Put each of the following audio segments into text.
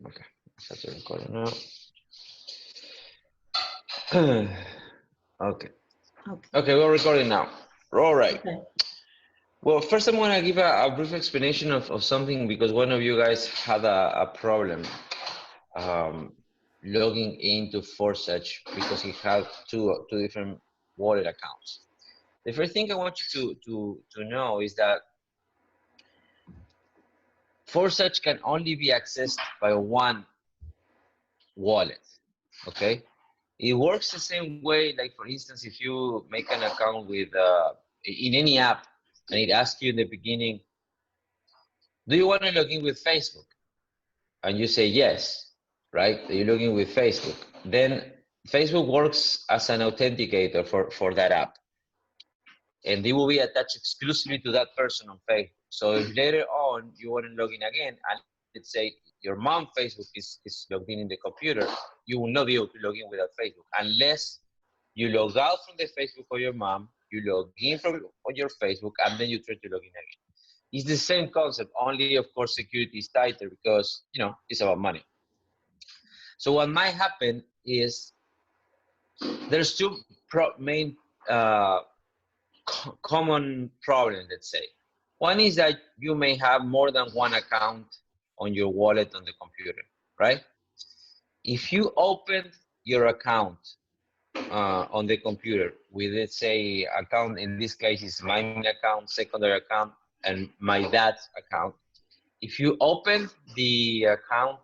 Okay, start the recording now. Okay. Okay. Okay, we're recording now. All right. Okay. Well, first I'm going to give a brief explanation of something because one of you guys had a problem logging into Forsage because he had two different wallet accounts. The first thing I want you to know is that Forsage can only be accessed by one wallet, okay? It works the same way, like for instance, if you make an account with, in any app, and it asks you in the beginning, do you want to log in with Facebook? And you say yes, right? You log in with Facebook. Then Facebook works as an authenticator for that app. And they will be attached exclusively to that person on Facebook. So if later on you want to log in again, and let's say your mom Facebook is logged in the computer, you will not be able to log in without Facebook unless you log out from the Facebook of your mom, you log in from on your Facebook, and then you try to log in again. It's the same concept, only of course security is tighter because it's about money. So what might happen is there's two main common problems, let's say. One is that you may have more than one account on your wallet on the computer, right? If you open your account on the computer with, let's say, account, in this case is my main account, secondary account, and my dad's account. If you open the account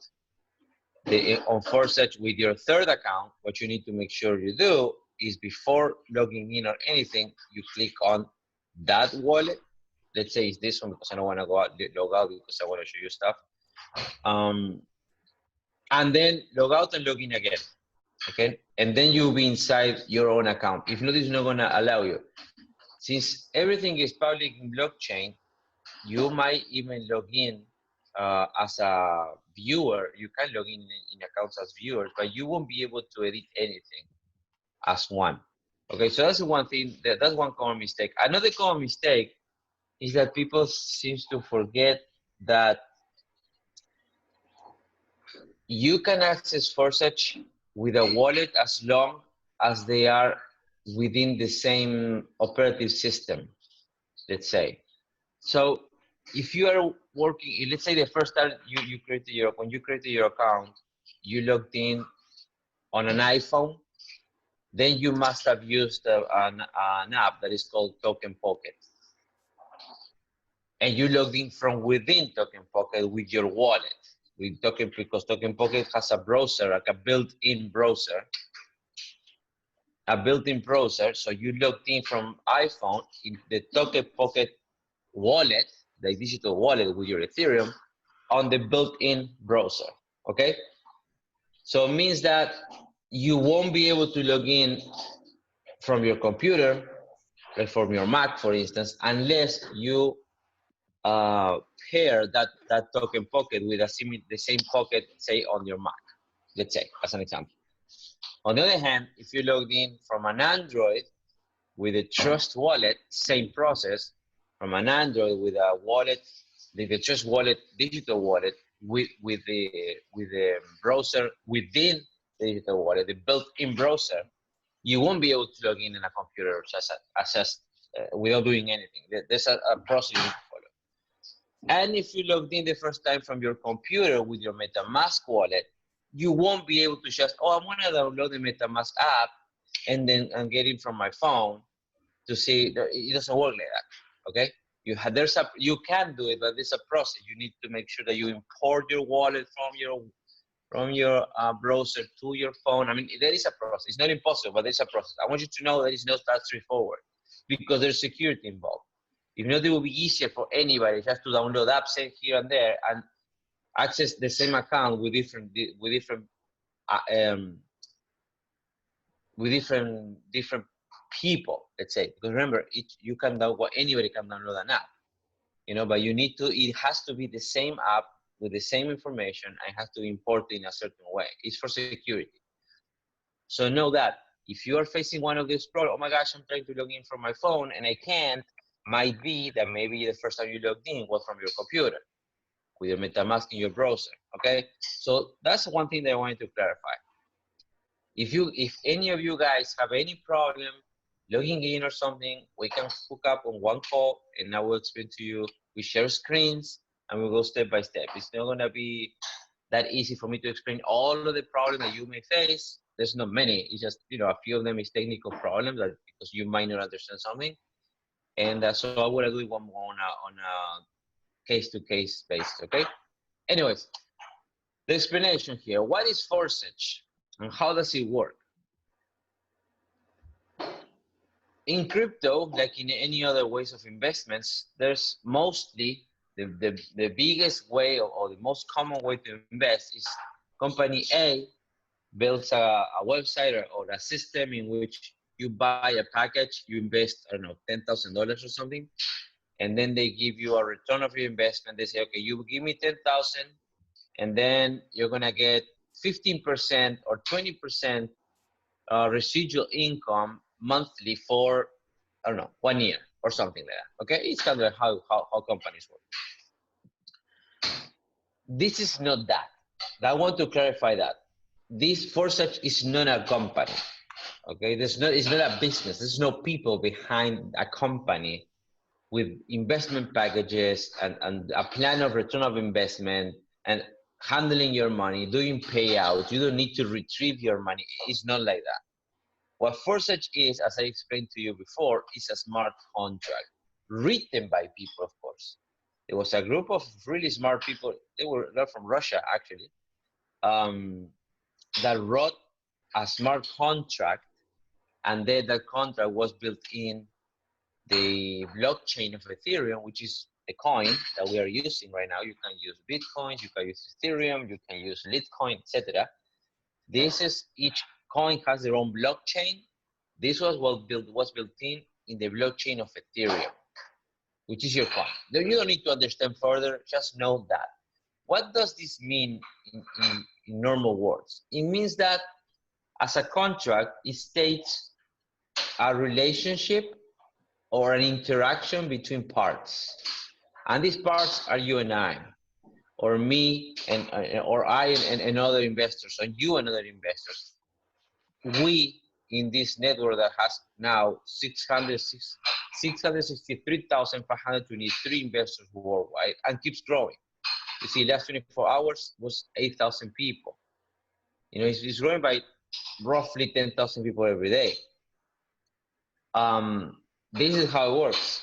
on Forsage with your third account, what you need to make sure you do is before logging in or anything, you click on that wallet. Let's say it's this one because I don't want to log out because I want to show you stuff. And then log out and log in again. Okay, and then you'll be inside your own account. If not, it's not going to allow you. Since everything is public in blockchain, you might even log in as a viewer. You can log in accounts as viewers, but you won't be able to edit anything as one. Okay, so that's one thing. That's one common mistake. Another common mistake is that people seem to forget that you can access Forsage with a wallet as long as they are within the same operative system, let's say. So if you are working, let's say the first time you created when you created your account, you logged in on an iPhone, then you must have used an app that is called Token Pocket. And you logged in from within Token Pocket with your wallet. Because Token Pocket has a browser, like a built-in browser. So you logged in from iPhone in the Token Pocket wallet, the digital wallet with your Ethereum, on the built-in browser, okay? So it means that you won't be able to log in from your computer, like from your Mac, for instance, unless you pair that Token Pocket with the same pocket, say, on your Mac, let's say, as an example. On the other hand, if you logged in from an Android with a Trust wallet, same process, from an Android with a wallet, the Trust wallet, digital wallet, with the browser within the digital wallet, the built-in browser, you won't be able to log in a computer just without doing anything. There's a process you need to follow. And if you logged in the first time from your computer with your MetaMask wallet, you won't be able to just, I'm going to download the MetaMask app and then get it from my phone to see. It doesn't work like that, okay? You can do it, but there's a process. You need to make sure that you import your wallet from your browser to your phone. I mean, there is a process. It's not impossible, but there's a process. I want you to know that it's not that straightforward because there's security involved. If not, it will be easier for anybody just to download apps here and there and access the same account with different people, let's say. Because remember, anybody can download an app, but it has to be the same app with the same information and has to import it in a certain way. It's for security. So know that if you are facing one of these problems, oh my gosh, I'm trying to log in from my phone and I can't, might be that maybe the first time you logged in was from your computer. with your MetaMask in your browser. Okay, so that's one thing that I wanted to clarify. If any of you guys have any problem logging in or something, we can hook up on one call and I will explain to you. We share screens and we go step by step. It's not gonna be that easy for me to explain all of the problems that you may face. There's not many. It's just, you know, a few of them is technical problems that because you might not understand something. And so I will do it one more on a case-to-case basis, okay? Anyways, the explanation here. What is Forsage and how does it work? In crypto, like in any other ways of investments, there's mostly the biggest way or the most common way to invest is company A builds a website or a system in which you buy a package, you invest, I don't know, $10,000 or something, and then they give you a return of your investment. They say, okay, you give me 10,000, and then you're gonna get 15% or 20% residual income monthly for, I don't know, 1 year or something like that. Okay, it's kind of how companies work. This is not that. I want to clarify that. This Forsage is not a company. Okay, it's not a business. There's no people behind a company with investment packages and a plan of return of investment and handling your money, doing payouts. You don't need to retrieve your money. It's not like that. What Forsage is, as I explained to you before, is a smart contract written by people, of course. It was a group of really smart people. They're from Russia, actually, that wrote a smart contract, and then that contract was built in the blockchain of Ethereum, which is the coin that we are using right now. You can use Bitcoin, you can use Ethereum, you can use Litecoin, etc. Each coin has their own blockchain. This was built in the blockchain of Ethereum, which is your coin. You don't need to understand further, just know that. What does this mean in normal words? It means that as a contract, it states a relationship or an interaction between parts. And these parts are you and I, or me or I and other investors, or you and other investors. We in this network that has now 663,523 investors worldwide and keeps growing. You see, last 24 hours was 8,000 people. You know, it's growing by roughly 10,000 people every day. This is how it works.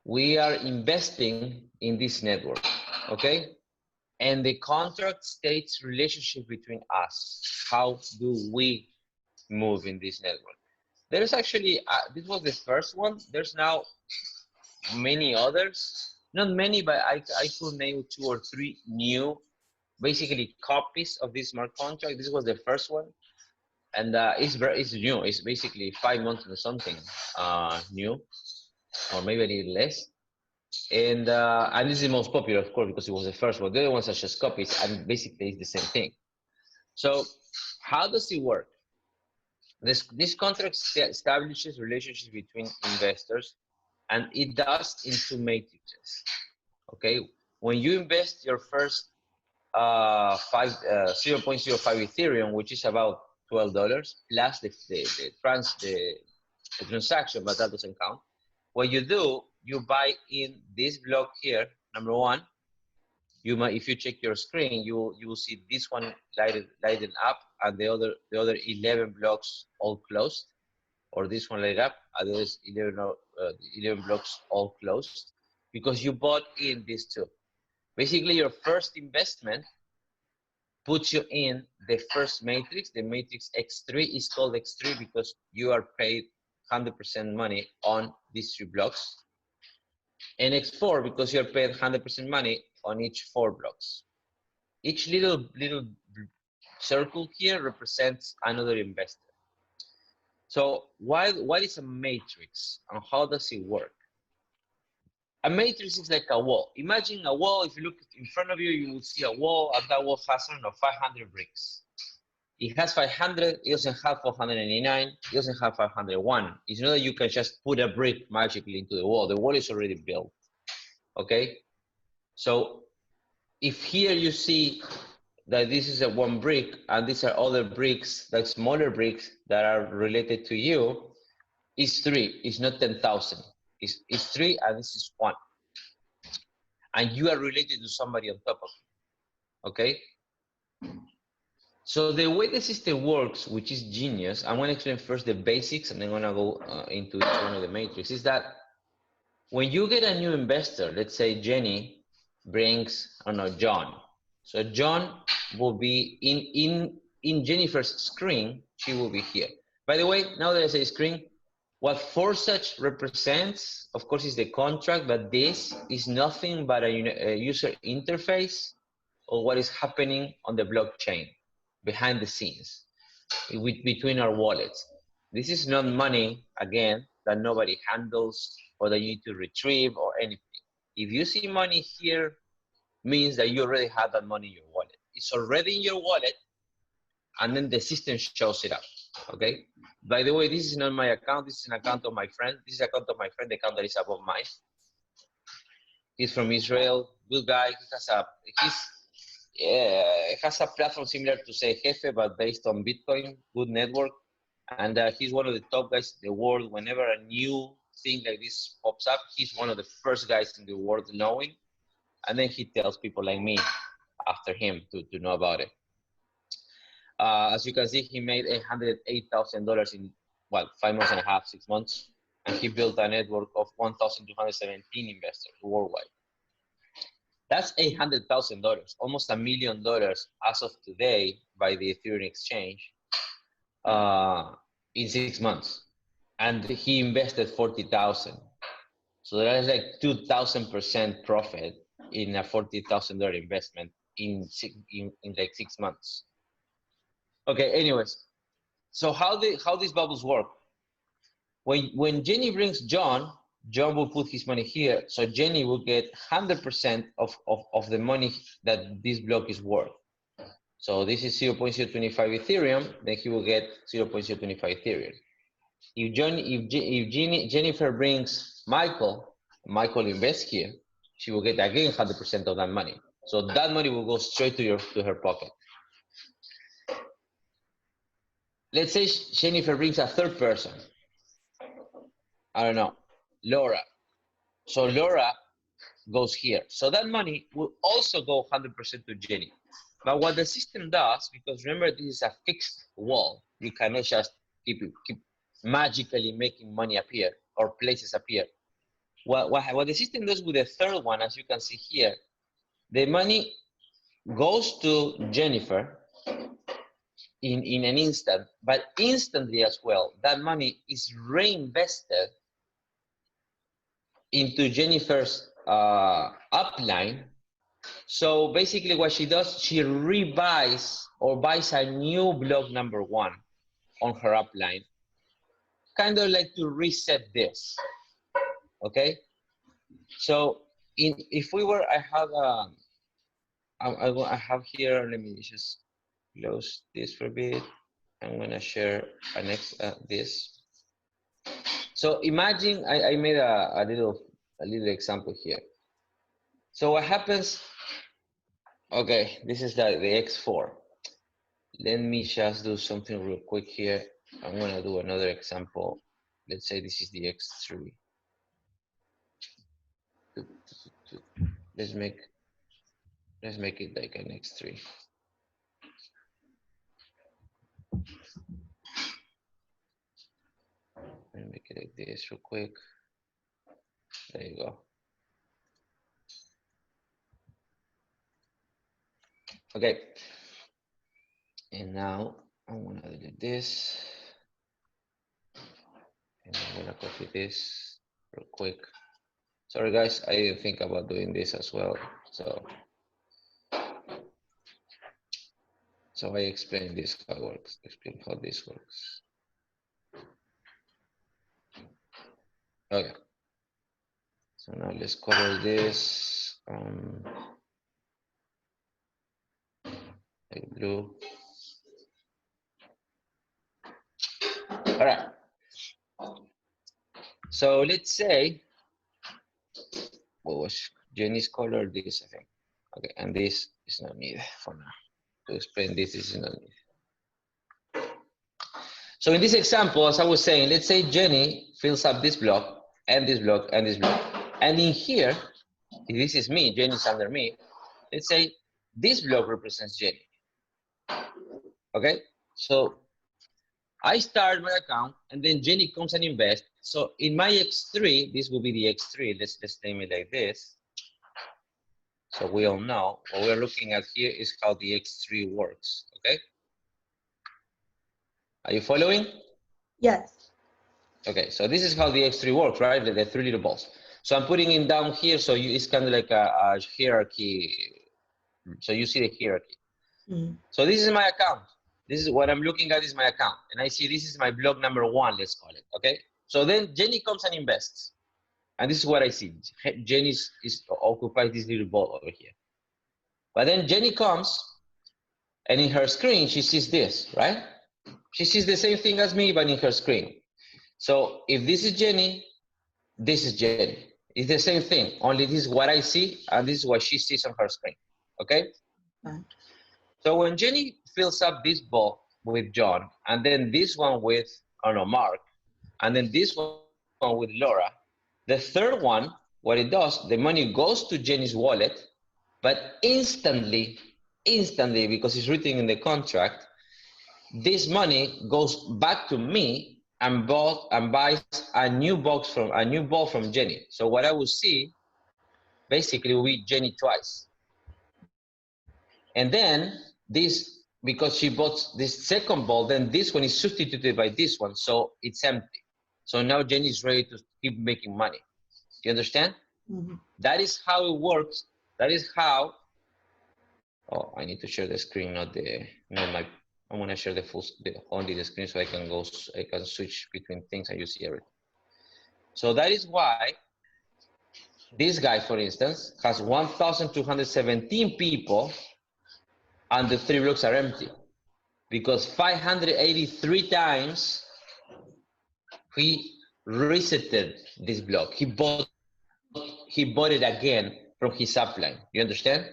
We are investing in this network, okay? And the contract states relationship between us. How do we move in this network? There is actually, this was the first one. There's now many others. Not many, but I could name 2 or 3 new, basically copies of this smart contract. This was the first one. And it's new. It's basically 5 months or something new, or maybe a little less. And this is the most popular, of course, because it was the first one. The other ones are just copies, and basically it's the same thing. So how does it work? This contract establishes relationships between investors, and it does in 2 matrices. Okay, when you invest your first 0.05 Ethereum, which is about $12 plus the transaction, but that doesn't count. What you do, you buy in this block here. Number 1, if you check your screen, you will see this one lighted up, and the other 11 blocks all closed, or this one lighted up, and the other 11 blocks all closed, because you bought in these 2. Basically, your first investment puts you in the first matrix. The matrix X3 is called X3 because you are paid 100% money on these 3 blocks. And X4 because you're paid 100% money on each 4 blocks. Each little circle here represents another investor. So what is a matrix and how does it work? A matrix is like a wall. Imagine a wall. If you look in front of you, you will see a wall, and that wall has, I don't know, 500 bricks. It has 500, it doesn't have 499, it doesn't have 501. It's not that you can just put a brick magically into the wall. The wall is already built, okay? So if here you see that this is a one brick and these are other bricks, like smaller bricks that are related to you, it's 3, it's not 10,000. It's 3 and this is 1. And you are related to somebody on top of it, okay? So the way the system works, which is genius, I'm gonna explain first the basics and then I'm gonna go into each one of the matrix, is that when you get a new investor, let's say Jenny brings, I don't know, John. So John will be in Jennifer's screen, she will be here. By the way, now that I say screen, what Forsage represents, of course, is the contract, but this is nothing but a user interface of what is happening on the blockchain behind the scenes between our wallets. This is not money, again, that nobody handles or that you need to retrieve or anything. If you see money here, means that you already have that money in your wallet. It's already in your wallet, and then the system shows it up, okay? By the way, this is not my account. This is an account of my friend. This is an account of my friend, the account that is above mine. He's from Israel, good guy. He has a platform similar to Sé el Jefe, but based on Bitcoin, good network. And he's one of the top guys in the world. Whenever a new thing like this pops up, he's one of the first guys in the world knowing. And then he tells people like me after him to know about it. As you can see, he made $108,000 in, well, 5 months and a half, 6 months. And he built a network of 1,217 investors worldwide. That's $800,000, almost $1 million as of today by the Ethereum exchange in 6 months. And he invested 40,000. So that is like 2,000% profit in a $40,000 investment in like 6 months. Okay, anyways, so how these bubbles work? When Jenny brings John will put his money here, so Jenny will get 100% of the money that this block is worth. So this is 0.025 Ethereum, then he will get 0.025 Ethereum. If Jennifer brings Michael invests here, she will get again 100% of that money. So that money will go straight to her pocket. Let's say Jennifer brings a third person. I don't know, Laura. So Laura goes here. So that money will also go 100% to Jenny. But what the system does, because remember this is a fixed wall, you cannot just keep magically making money appear or places appear. What the system does with the third one, as you can see here, the money goes to Jennifer in an instant, but instantly as well, that money is reinvested into Jennifer's upline. So basically what she does, she rebuys or buys a new block number 1 on her upline, kind of like to reset this, okay? So if we were, I have here, let me just close this for a bit. I'm gonna share this. So imagine I made a little example here. So what happens? Okay, this is the X4. Let me just do something real quick here. I'm gonna do another example. Let's say this is the X3. Let's make it like an X3. Let me make it like this real quick. There you go. Okay. And now I'm gonna delete this. And I'm gonna copy this real quick. Sorry guys, I didn't think about doing this as well. So I explain this how it works, explain how this works. Okay. So now let's color this like blue. All right. So let's say, what was Jenny's color? This, I think. Okay, and this is not needed for now. To explain this is not needed. So in this example, as I was saying, let's say Jenny fills up this block, and this block, and this block. And in here, if this is me, Jenny's under me, let's say this block represents Jenny. Okay, so I start my account, and then Jenny comes and invests. So in my X3, this will be the X3. Let's name it like this. So we all know what we're looking at here is how the X3 works. Okay, are you following? Yes. Okay, so this is how the X3 works, right? The three little balls. So I'm putting it down here, so it's kind of like a hierarchy. So you see the hierarchy. Mm. So this is my account. This is what I'm looking at is my account. And I see this is my block number 1, let's call it, okay? So then Jenny comes and invests. And this is what I see. Jenny occupies this little ball over here. But then Jenny comes, and in her screen, she sees this, right? She sees the same thing as me, but in her screen. So if this is Jenny, this is Jenny. It's the same thing, only this is what I see, and this is what she sees on her screen, okay? So when Jenny fills up this ball with John, and then this one with, I don't know, Mark, and then this one with Laura, the third one, what it does, the money goes to Jenny's wallet, but instantly, because it's written in the contract, this money goes back to me and buys a new ball from Jenny. So what I will see, basically, will be Jenny twice. And then this, because she bought this second ball, then this one is substituted by this one, so it's empty. So now Jenny is ready to keep making money. You understand? Mm-hmm. That is how it works. That is how. Oh, I need to share the screen, not my. I'm gonna share only the screen so I can switch between things and you see everything. So that is why this guy, for instance, has 1,217 people, and the 3 blocks are empty, because 583 times he resetted this block. He bought it again from his upline. You understand?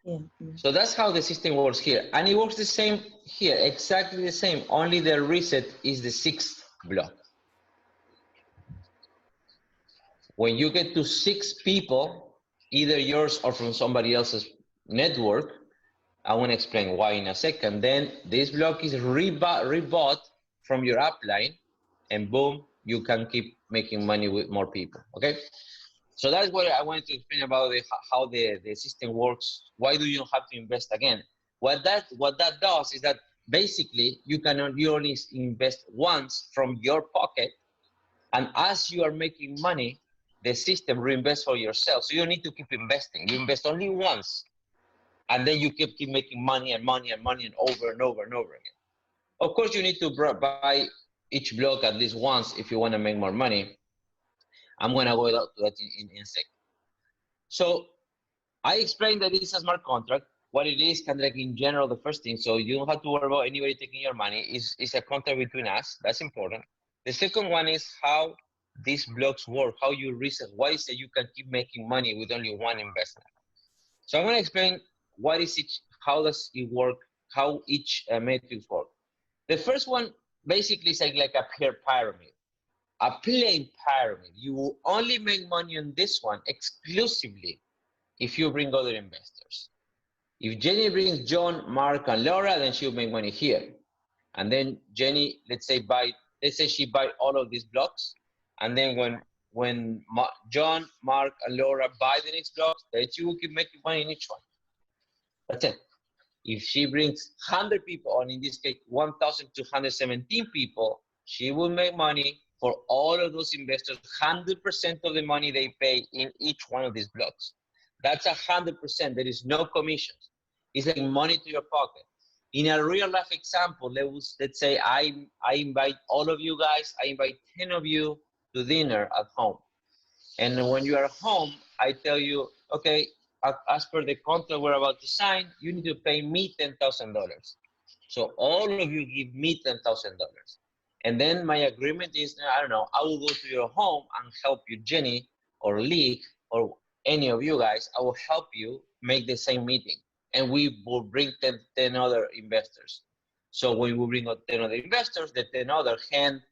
Yeah. So that's how the system works here. And it works the same here, exactly the same, only the reset is the 6th block. When you get to 6 people, either yours or from somebody else's network, I want to explain why in a second, then this block is rebought from your upline, and boom, you can keep making money with more people, okay? So that's what I wanted to explain about how the system works. Why do you have to invest again? What that does is that basically you only invest once from your pocket, and as you are making money, the system reinvests for yourself. So you don't need to keep investing. You invest only once, and then you keep making money and money and money and over and over and over again. Of course, you need to buy each block at least once if you want to make more money. I'm going to go to that in a second. So I explained that it's a smart contract. What it is, kind of like in general, the first thing, so you don't have to worry about anybody taking your money. It's a contract between us. That's important. The second one is how these blocks work, how you reset. Why is it you can keep making money with only one investment? So I'm going to explain what is each, how does it work, how each matrix work. The first one basically is like a peer pyramid. A plain pyramid. You will only make money on this one exclusively if you bring other investors. If Jenny brings John, Mark, and Laura, then she'll make money here. And then Jenny, let's say she buy all of these blocks, and then when John, Mark, and Laura buy the next blocks, then she will keep making money in each one. That's it. If she brings 100 people, or in this case 1,217 people, she will make money for all of those investors, 100% of the money they pay in each one of these blocks. That's 100%. There is no commissions. It's like money to your pocket. In a real life example, let's say I invite all of you guys, I invite 10 of you to dinner at home. And when you are home, I tell you, okay, as per the contract we're about to sign, you need to pay me $10,000. So all of you give me $10,000. And then my agreement is, I don't know, I will go to your home and help you, Jenny or Lee or any of you guys. I will help you make the same meeting, and we will bring 10 other investors. So when we bring out 10 other investors, the 10 other hand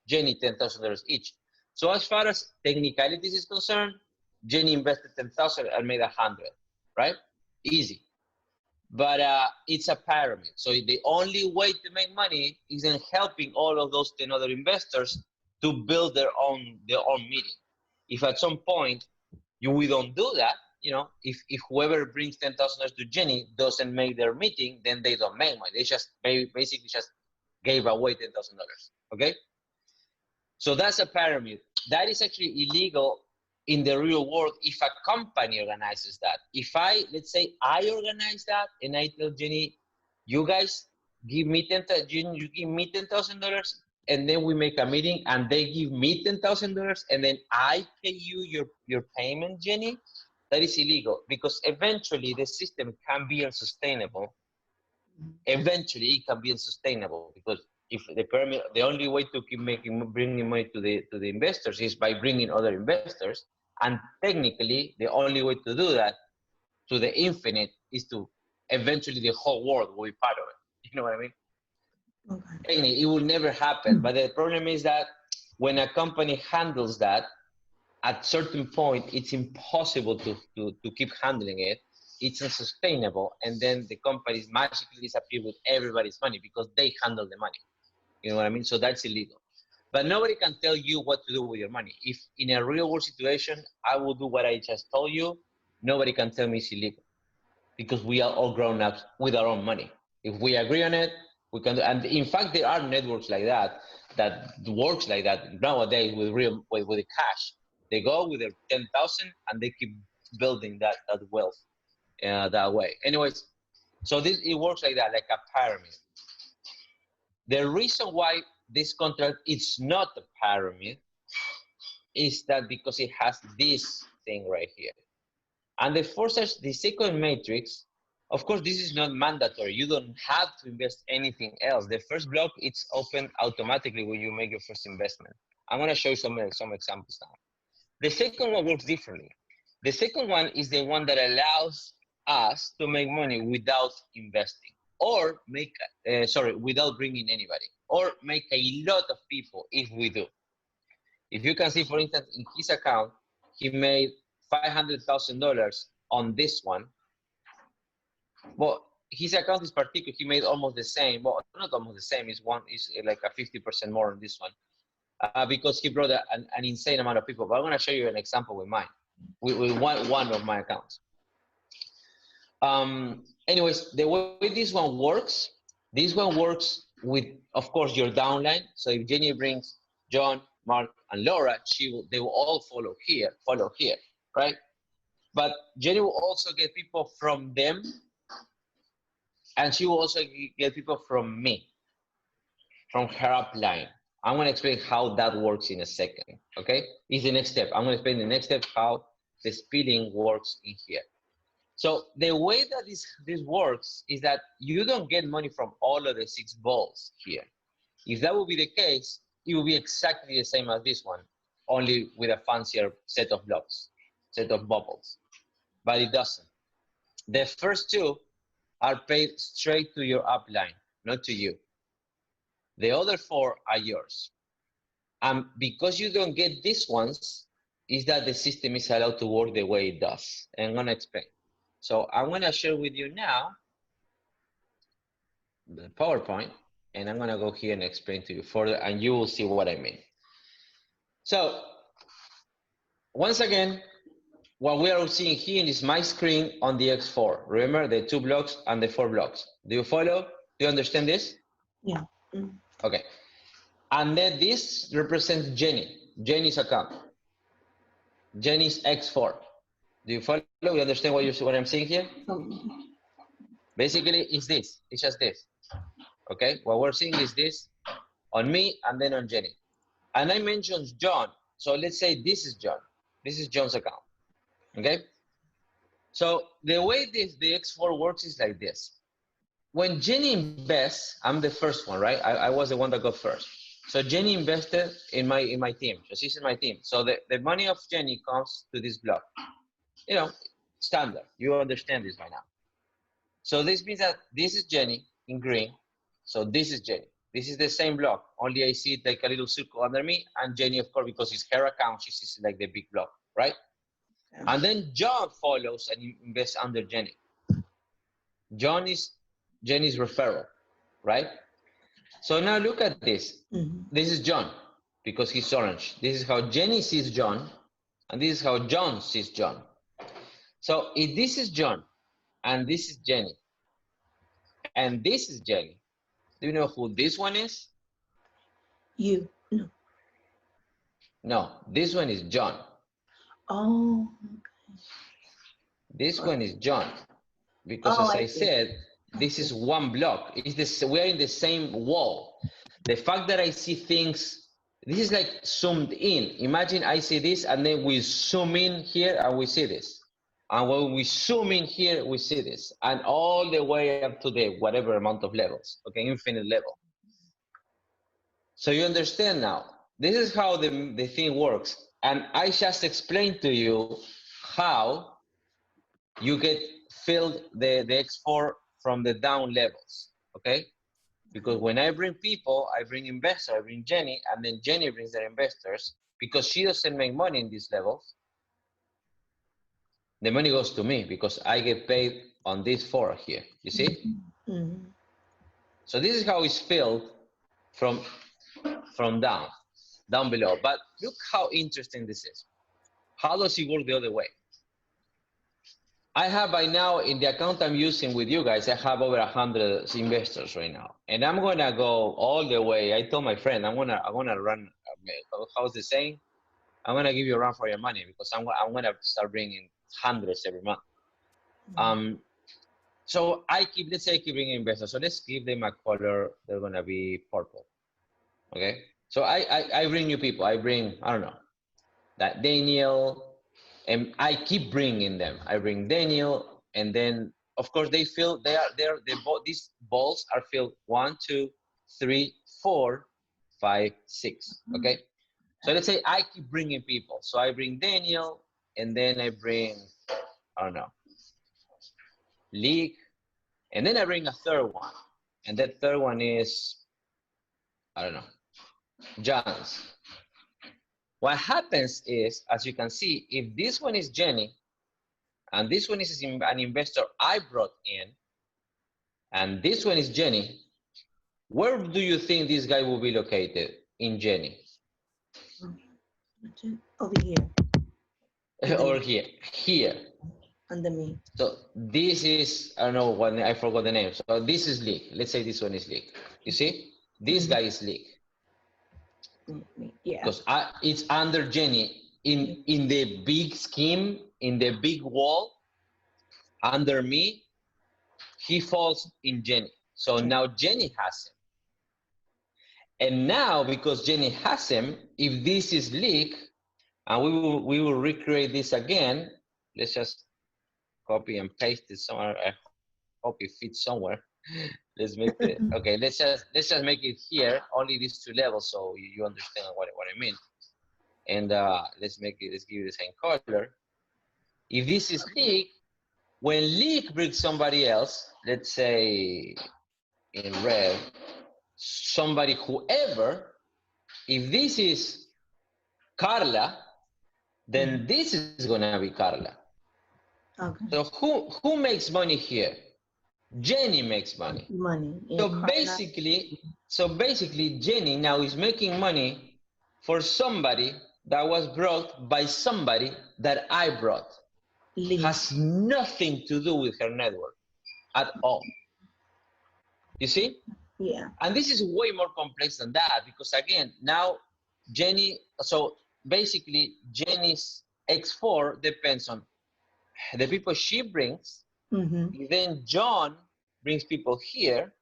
Jenny $10,000 each. So as far as technicalities is concerned, Jenny invested 10,000 and made 100, right? Easy. But it's a pyramid. So the only way to make money is in helping all of those 10 other investors to build their own meeting. If at some point we don't do that, you know, if whoever brings $10,000 to Jenny doesn't make their meeting, then they don't make money. They just basically just gave away $10,000. Okay. So that's a pyramid. That is actually illegal in the real world if a company organizes that. If let's say I organize that and I tell Jenny, you guys give me you give me $10,000, and then we make a meeting and they give me $10,000 and then I pay you your payment, Jenny, that is illegal because eventually the system can be unsustainable. Eventually it can be unsustainable because if the pyramid, the only way to keep bringing money to the investors is by bringing other investors, and technically the only way to do that to the infinite is to eventually the whole world will be part of it. You know what I mean? Okay. Technically, it will never happen, but the problem is that when a company handles that, at certain point it's impossible to keep handling it. It's unsustainable, and then the companies magically disappear with everybody's money because they handle the money. You know what I mean? So that's illegal. But nobody can tell you what to do with your money. If in a real world situation, I will do what I just told you, nobody can tell me it's illegal because we are all grown up with our own money. If we agree on it, we can do. And in fact, there are networks like that works like that nowadays with the cash. They go with their 10,000 and they keep building that wealth that way. Anyways, so it works like that, like a pyramid. The reason why this contract is not a pyramid is that because it has this thing right here. And the Forsage, the second matrix, of course, this is not mandatory. You don't have to invest anything else. The first block, it's open automatically when you make your first investment. I'm going to show you some examples now. The second one works differently. The second one is the one that allows us to make money without investing, or without bringing anybody, or make a lot of people if we do. If you can see, for instance, in his account, he made $500,000 on this one. Well, his account is particular. He made almost the same. Well, not almost the same. Is like a 50% more on this one, because he brought an insane amount of people. But I'm going to show you an example with mine, with one of my accounts. Anyways, the way this one works with, of course, your downline. So if Jenny brings John, Mark, and Laura, they will all follow here, right? But Jenny will also get people from them, and she will also get people from me, from her upline. I'm going to explain how that works in a second, okay? It's the next step. I'm going to explain the next step, how the splitting works in here. So the way that this works is that you don't get money from all of the 6 balls here. If that would be the case, it would be exactly the same as this one, only with a fancier set of blocks, set of bubbles. But it doesn't. The first 2 are paid straight to your upline, not to you. The other 4 are yours. And because you don't get these ones, is that the system is allowed to work the way it does. And I'm going to explain. So I'm going to share with you now the PowerPoint, and I'm going to go here and explain to you further, and you will see what I mean. So once again, what we are seeing here is my screen on the X4. Remember the 2 blocks and the 4 blocks. Do you follow? Do you understand this? Yeah. Okay. And then this represents Jenny's account. Jenny's X4. Do you follow? You understand what I'm saying here? Basically, it's this. It's just this. Okay? What we're seeing is this on me and then on Jenny. And I mentioned John. So let's say this is John. This is John's account. Okay? So the way the X4 works is like this. When Jenny invests, I'm the first one, right? I was the one that got first. So Jenny invested in my team. So she's in my team. So the money of Jenny comes to this block. You know, standard. You understand this by now. So this means that this is Jenny in green. So this is Jenny. This is the same block, only I see it like a little circle under me, and Jenny, of course, because it's her account, she sees like the big block, right? Yeah. And then John follows and invests under Jenny. John is Jenny's referral, right? So now look at this. This is John, because he's orange. This is how Jenny sees John, and this is how John sees John. So if this is John, and this is Jenny, and this is Jenny, do you know who this one is? You. No. No, this one is John. Oh, okay. This one is John. Because as I said, this is one block. It's this, we're in the same wall. The fact that I see things, this is like zoomed in. Imagine I see this and then we zoom in here and we see this. And when we zoom in here, we see this. And all the way up to the whatever amount of levels, okay, infinite level. So you understand now, this is how the thing works. And I just explained to you how you get filled the X4 from the down levels, okay? Because when I bring people, I bring investors, I bring Jenny, and then Jenny brings their investors. Because she doesn't make money in these levels, the money goes to me because I get paid on this 4 here, you see? Mm-hmm. So this is how it's filled from down below. But look how interesting this is. How does it work the other way? I have by now, in the account I'm using with you guys, I have over 100 investors right now. And I'm gonna go all the way. I told my friend, I'm gonna run, how's the saying? I'm gonna give you a run for your money because I'm gonna start bringing hundreds every month. So let's say I keep bringing investors. So let's give them a color, they're gonna be purple, okay? So I bring new people. I bring, I don't know, that Daniel, and I keep bringing them. I bring Daniel, and then of course they fill. These balls are filled 1, 2, 3, 4, 5, 6. Okay, so let's say I keep bringing people. So I bring Daniel, and then I bring, I don't know, League, and then I bring a third one, and that third one is, I don't know, John's. What happens is, as you can see, if this one is Jenny, and this one is an investor I brought in, and this one is Jenny, where do you think this guy will be located in Jenny? Over here. Or here. Here. Under me. So this is, I don't know what, I forgot the name. So this is League. Let's say this one is League. You see? This guy is League. Yeah. Because it's under Jenny in the big scheme, in the big wall, under me, he falls in Jenny. So now Jenny has him. And now, because Jenny has him, if this is League, and we will recreate this again, let's just copy and paste it somewhere. I hope it fits somewhere. Let's make it, okay, let's just make it here, only these 2 levels, so you understand what I mean. And let's give it the same color. If this is League, when League brings somebody else, let's say in red, somebody, whoever, if this is Carla, then this is gonna be Carla. Okay. So who makes money here? Jenny makes money. So basically, Jenny now is making money for somebody that was brought by somebody that I brought. Has nothing to do with her network at all. You see? Yeah. And this is way more complex than that because again, now Jenny, so basically Jenny's X4 depends on the people she brings. Then John brings people here.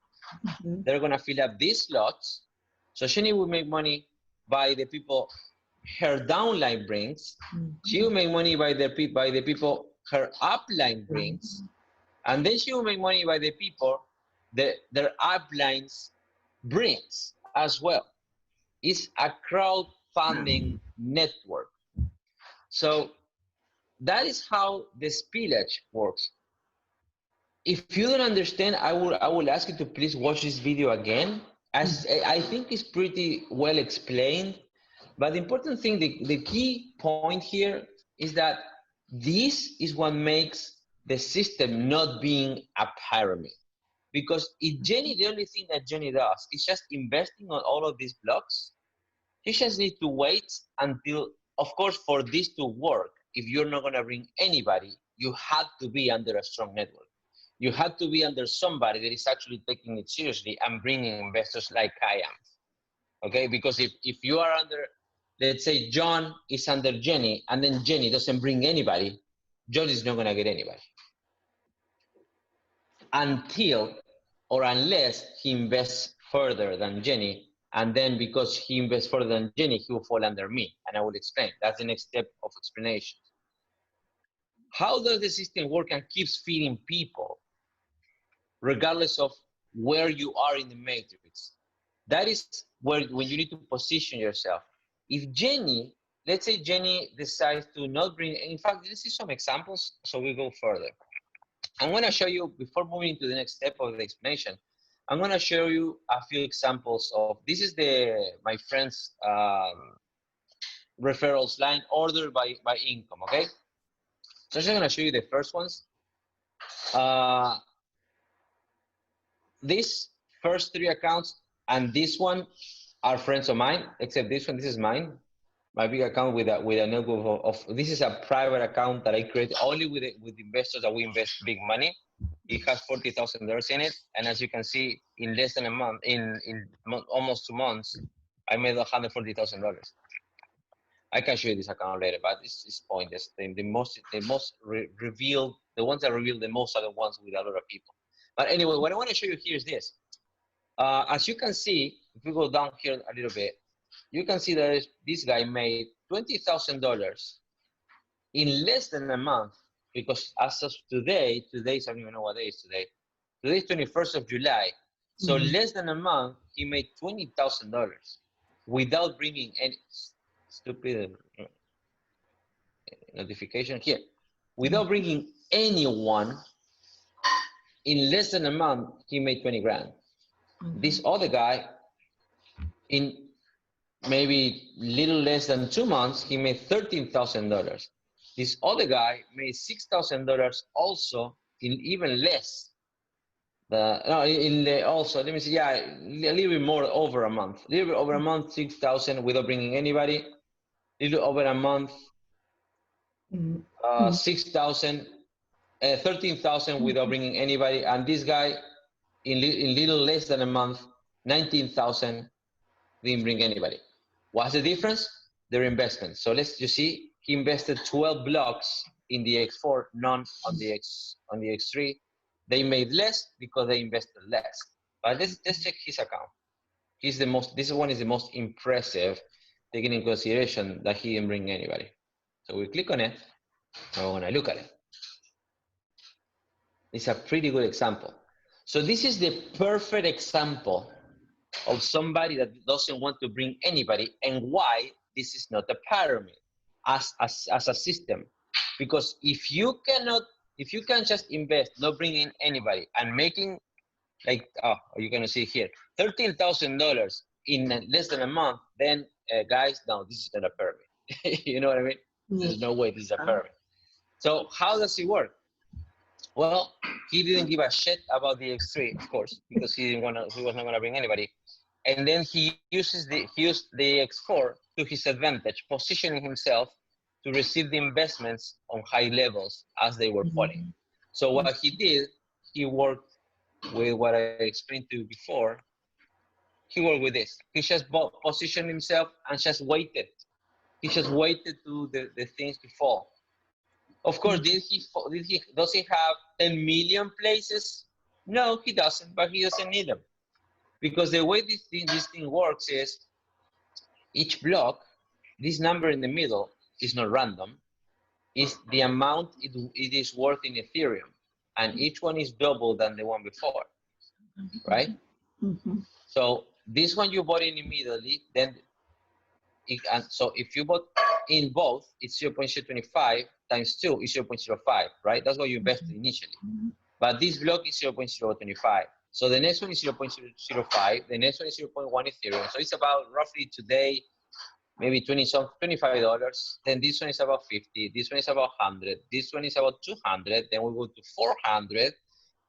They're gonna fill up these slots. So Jenny will make money by the people her downline brings. She will make money by the people her upline brings, and then she will make money by the people their uplines brings as well. It's a crowdfunding network. So that is how the spillage works. If you don't understand, I will ask you to please watch this video again, as I think it's pretty well explained. But the important thing, the key point here is that this is what makes the system not being a pyramid. Because if Jenny, the only thing that Jenny does is just investing on all of these blocks, she just needs to wait until, of course, for this to work, if you're not going to bring anybody, you have to be under a strong network. You have to be under somebody that is actually taking it seriously and bringing investors like I am. Okay, because if you are under, let's say John is under Jenny, and then Jenny doesn't bring anybody, John is not going to get anybody. Until or unless he invests further than Jenny, and then because he invests further than Jenny, he will fall under me, and I will explain. That's the next step of explanation. How does the system work and keeps feeding people, regardless of where you are in the matrix? That is where when you need to position yourself. If Jenny, let's say Jenny decides to not bring, in fact, let's see some examples so we go further. I'm going to show you, before moving to the next step of the explanation, I'm going to show you a few examples of, this is my friend's referrals line ordered by income, okay? So I'm just going to show you the first ones. These first three accounts and this one are friends of mine, except this one, this is mine. My big account with a network of, this is a private account that I create only with investors that we invest big money. It has $40,000 in it, and as you can see, in less than a month, in almost 2 months, I made $140,000. I can show you this account later, but it's pointless. The most revealed, the ones that reveal the most are the ones with a lot of people. But anyway, what I want to show you here is this. As you can see, if we go down here a little bit, you can see that this guy made $20,000 in less than a month, because as of today, I don't even know what day is today. Today is 21st of July. So less than a month, he made $20,000 without bringing any stupid notification here. Without bringing anyone, in less than a month, he made 20 grand. This other guy, in maybe little less than 2 months, he made $13,000. This other guy made $6,000 also in even less. Also, let me see, yeah, a little bit more over a month. A little bit over a month, 6,000 without bringing anybody. A little over a month, 6,000, 13,000 without bringing anybody. And this guy, in little less than a month, 19,000, didn't bring anybody. What's the difference? Their investment. So you see, he invested 12 blocks in the X4, none on the X3. They made less because they invested less. But let's check his account. This one is the most impressive, taking in consideration that he didn't bring anybody. So we click on it, and when I look at it, it's a pretty good example. So this is the perfect example of somebody that doesn't want to bring anybody, and why this is not a pyramid as a system. Because if you can just invest, not bringing anybody, and making, like, you're gonna see here, $13,000 in less than a month, then guys, no, this is not a pyramid. You know what I mean? There's no way this is a pyramid. So how does it work? Well, he didn't give a shit about the X3, of course, because he was not gonna bring anybody. And then he used the X4 to his advantage, positioning himself to receive the investments on high levels as they were falling. So what he did, he worked with what I explained to you before. He worked with this. He just positioned himself and just waited. He just waited to the things to fall. Of course, does he have 10 million places? No, he doesn't, but he doesn't need them. Because the way this thing works is, each block, this number in the middle is not random, is the amount it is worth in Ethereum. And each one is double than the one before, right? So this one you bought in immediately, then, so if you bought in both, it's 0.025 times 2 is 0.05, right? That's what you invested initially. But this block is 0.025. So the next one is 0.005. The next one is 0.1 Ethereum. So it's about roughly today, maybe $25. Then this one is about 50. This one is about 100. This one is about 200. Then we go to 400.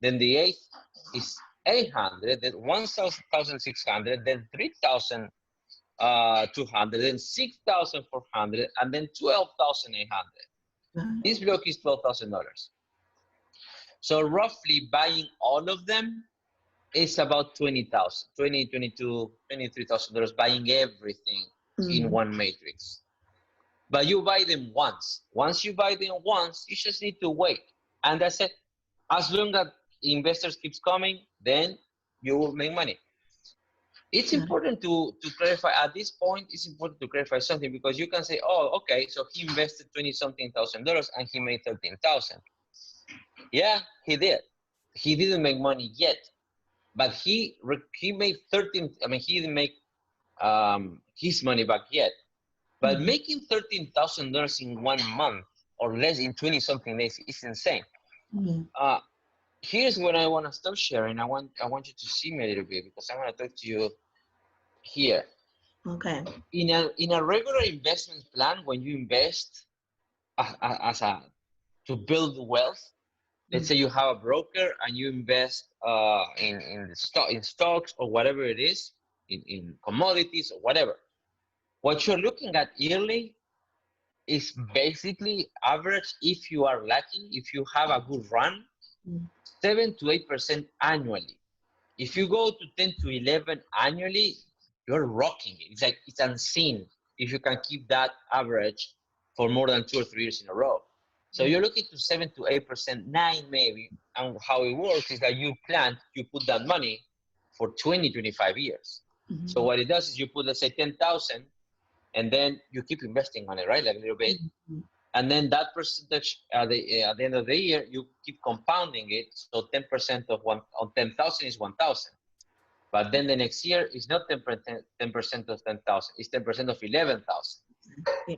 Then the eighth is 800. Then 1,600. Then 3,200. Then 6,400. And then 12,800. This block is $12,000. So roughly buying all of them is about $20,000, $20, $22, $23,000 buying everything in one matrix. But you buy them once. Once you buy them once, you just need to wait. And that's it. As long as investors keeps coming, then you will make money. It's important to clarify at this point. It's important to clarify something, because you can say, oh, okay, so he invested $20-something thousand and he made 13,000. Yeah, he did. He didn't make money yet, but he made 13. I mean, he didn't make his money back yet. But making $13,000 in 1 month or less in 20-something days is insane. Here's what I want to stop sharing. I want you to see me a little bit, because I'm going to talk to you here. Okay. In a regular investment plan, when you invest to build wealth, let's say you have a broker and you invest in stocks or whatever it is, in commodities or whatever. What you're looking at yearly is basically average, if you are lucky, if you have a good run, 7 to 8% annually. If you go to 10 to 11 annually, you're rocking it. It's like, it's unseen if you can keep that average for more than 2 or 3 years in a row. So you're looking to 7 to 8%, 9 maybe. And how it works is that you put that money for 20, 25 years. So what it does is you put, let's say, 10,000, and then you keep investing on it, right? Like a little bit. And then that percentage at the end of the year, you keep compounding it. So 10% of 10,000 is 1,000. But then the next year is not 10% of 10,000, it's 10% of 11,000.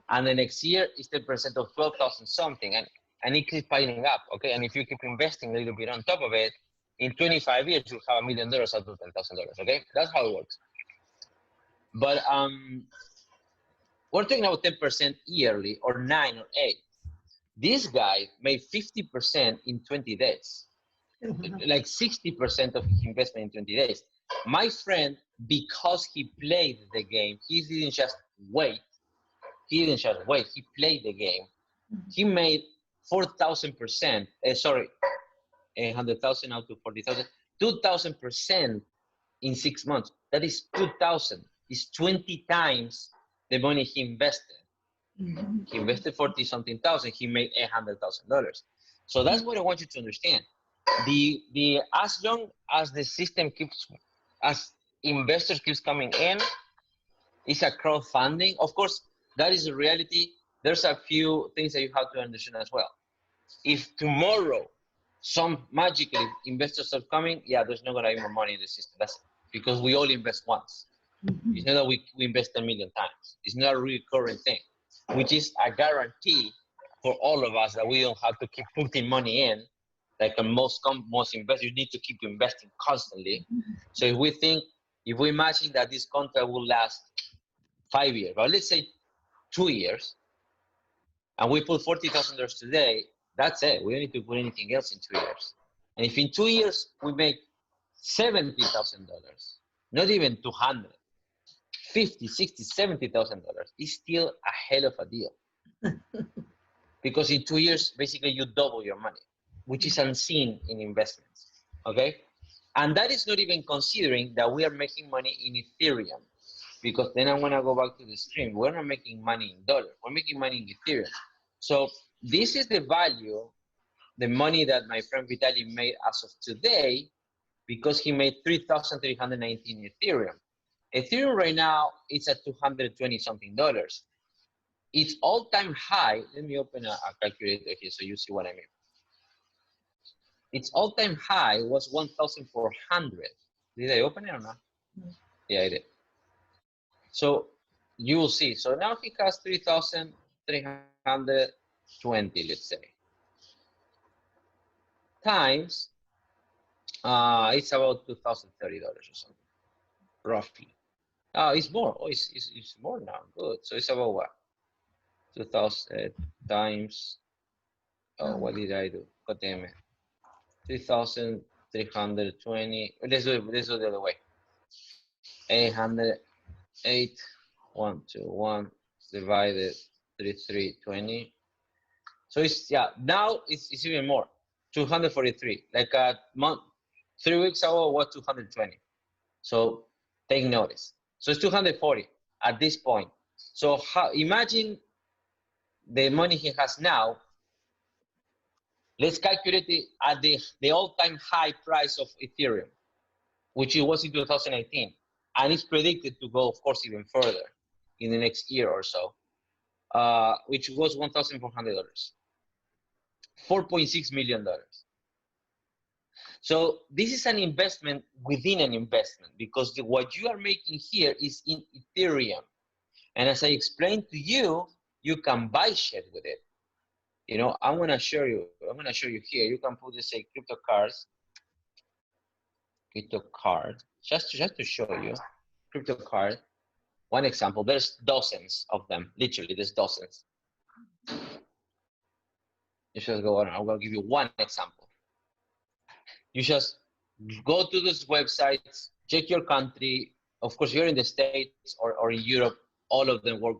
And the next year is 10% of 12,000 something. And it keeps piling up, okay? And if you keep investing a little bit on top of it, in 25 years, you'll have $1 million out of $10,000, okay? That's how it works. But we're talking about 10% yearly, or 9 or 8. This guy made 50% in 20 days, like 60% of his investment in 20 days. My friend, because he played the game, he didn't just wait. He played the game. He made 4,000%, 100,000 out to 40,000, 2,000% in 6 months. That is 2,000. It's 20 times the money he invested. He invested 40-something thousand. He made $800,000. So that's what I want you to understand. As long as the system as investors keeps coming in, it's a crowdfunding. Of course, that is a reality. There's a few things that you have to understand as well. If tomorrow some magically investors are coming, yeah, there's not gonna be more money in the system. That's because we all invest once. It's not that we invest 10 million times. It's not a recurring thing, which is a guarantee for all of us that we don't have to keep putting money in. Like most investors, you need to keep investing constantly. So if we imagine that this contract will last 5 years, but let's say 2 years, and we put $40,000 today, that's it. We don't need to put anything else in 2 years. And if in 2 years we make $70,000, not even 200, 50, 60, $70,000, it's still a hell of a deal. Because in 2 years, basically you double your money, which is unseen in investments, okay? And that is not even considering that we are making money in Ethereum, because then I'm gonna go back to the stream. We're not making money in dollars, we're making money in Ethereum. So this is the value, the money that my friend Vitaly made as of today, because he made 3,319 Ethereum. Ethereum right now, it's at $220-something. Its all-time high, let me open a calculator here so you see what I mean. Its all-time high was 1,400. Did I open it or not? Yeah, I did. So you will see. So now he has 3,300. let's say, times, it's about $2,030 or something, roughly. It's more. Oh, it's more now. Good. So it's about what? 2,000 times. Oh, what did I do? God damn it. 3,320. Let's do the other way. 808,121 divided 3,320. So it's, yeah, now it's even more. 243. Like a month, 3 weeks ago was 220. So take notice. So it's 240 at this point. So imagine the money he has now. Let's calculate it at the all-time high price of Ethereum, which it was in 2018. And it's predicted to go, of course, even further in the next year or so, which was $1,400. $4.6 million. So this is an investment within an investment, because what you are making here is in Ethereum. And as I explained to you, you can buy shit with it. You know, I'm gonna show you here. You can put this, say, crypto card, just to show you, crypto card. One example. There's dozens of them. Literally, there's dozens. You just go on. I'm gonna give you one example. You just go to those websites, check your country. Of course, you're in the States or in Europe. All of them work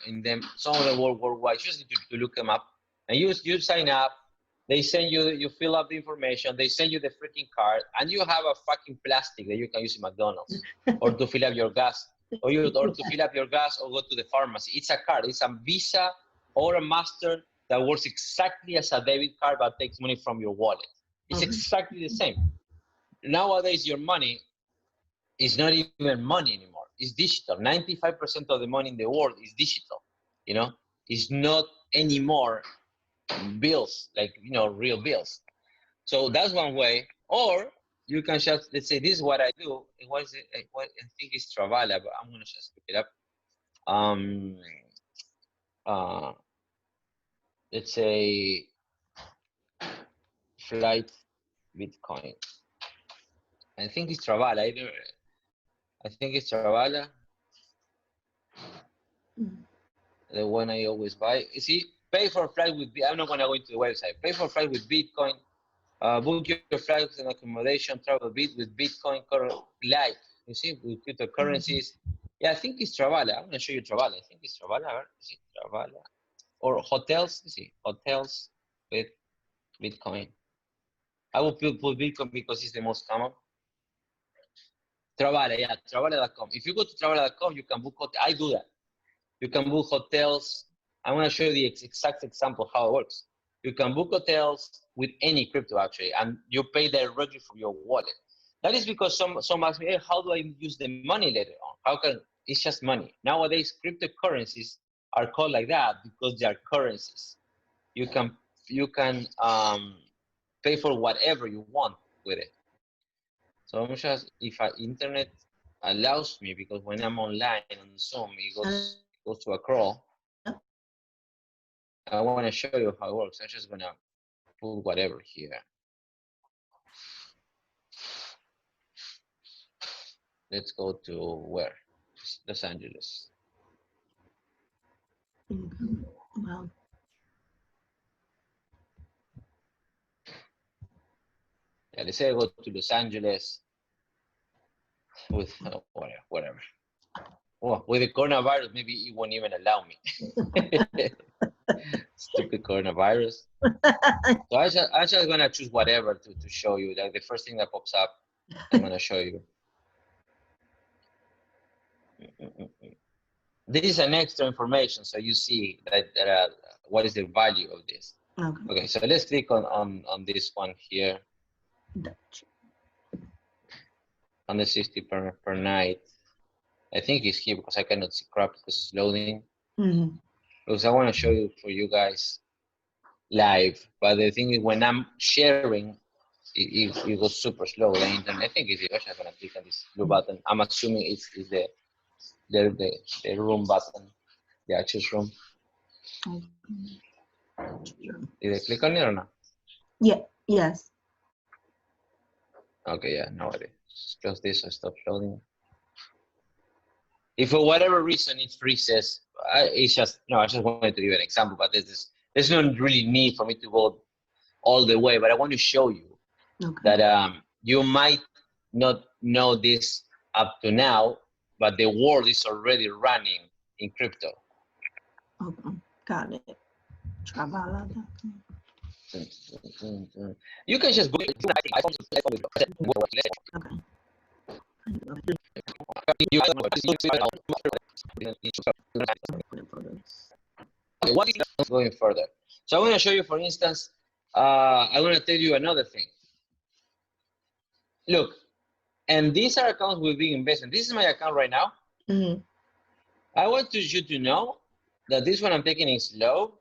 in them. Some of them work worldwide. You just need to look them up, and you sign up. They send you fill up the information. They send you the freaking card, and you have a fucking plastic that you can use in McDonald's or to fill up your gas, or to fill up your gas or go to the pharmacy. It's a card. It's a Visa or a Master that works exactly as a debit card, but takes money from your wallet. It's exactly the same. Nowadays, your money is not even money anymore. It's digital. 95% of the money in the world is digital. You know, it's not anymore bills, like, you know, real bills. So that's one way. Or you can just, let's say, this is what I do. I think it's Travala, but I'm gonna just look it up. Let's say flight Bitcoin. I think it's Travala. I think it's Travala. The one I always buy. You see, pay for flight with. I'm not gonna go into the website. Pay for flight with Bitcoin. Book your flights and accommodation. Travel with Bitcoin. Live. You see, with cryptocurrencies. Yeah, I think it's Travala. I'm gonna show you Travala. I think it's Travala. Is it Travala? Or hotels. You see, hotels with Bitcoin. I will put Bitcoin because it's the most common. Travala, yeah, Travala.com. If you go to Travala.com, you can book. I do that. You can book hotels. I'm going to show you the exact example of how it works. You can book hotels with any crypto, actually, and you pay directly from your wallet. That is because some ask me, hey, how do I use the money later on? It's just money. Nowadays, cryptocurrencies are called like that because they are currencies. You can pay for whatever you want with it. So I'm just, if internet allows me, because when I'm online on Zoom, it goes to a crawl. I want to show you how it works. I'm just gonna put whatever here. Let's go to where? Los Angeles. Wow. Yeah, let's say I go to Los Angeles with whatever. Oh, with the coronavirus, maybe it won't even allow me. Stupid coronavirus. So I'm just gonna choose whatever to show you. Like the first thing that pops up, I'm gonna show you. This is an extra information, so you see that what is the value of this. Okay, so let's click on this one here. 160 per night. I think it's here because I cannot see crap because it's loading. Because I want to show you for you guys live, but the thing is when I'm sharing, it goes super slow. The internet. I think it's I'm gonna click on this blue button. I'm assuming it's the room button, the access room. Did I click on it or not? Yeah. Yes. Okay, yeah, no worries. Just close this or stop loading. If for whatever reason it freezes, it's just, no, I just wanted to give an example, but there's no really need for me to go all the way, but I want to show you that you might not know this up to now, but the world is already running in crypto. Okay. Got it. Trabalhada. You can just go. Okay, what is going further? So I want to show you, for instance, I want to tell you another thing. Look, and these are accounts with big investment. This is my account right now. Mm-hmm. I want you to know that this one I'm taking is low.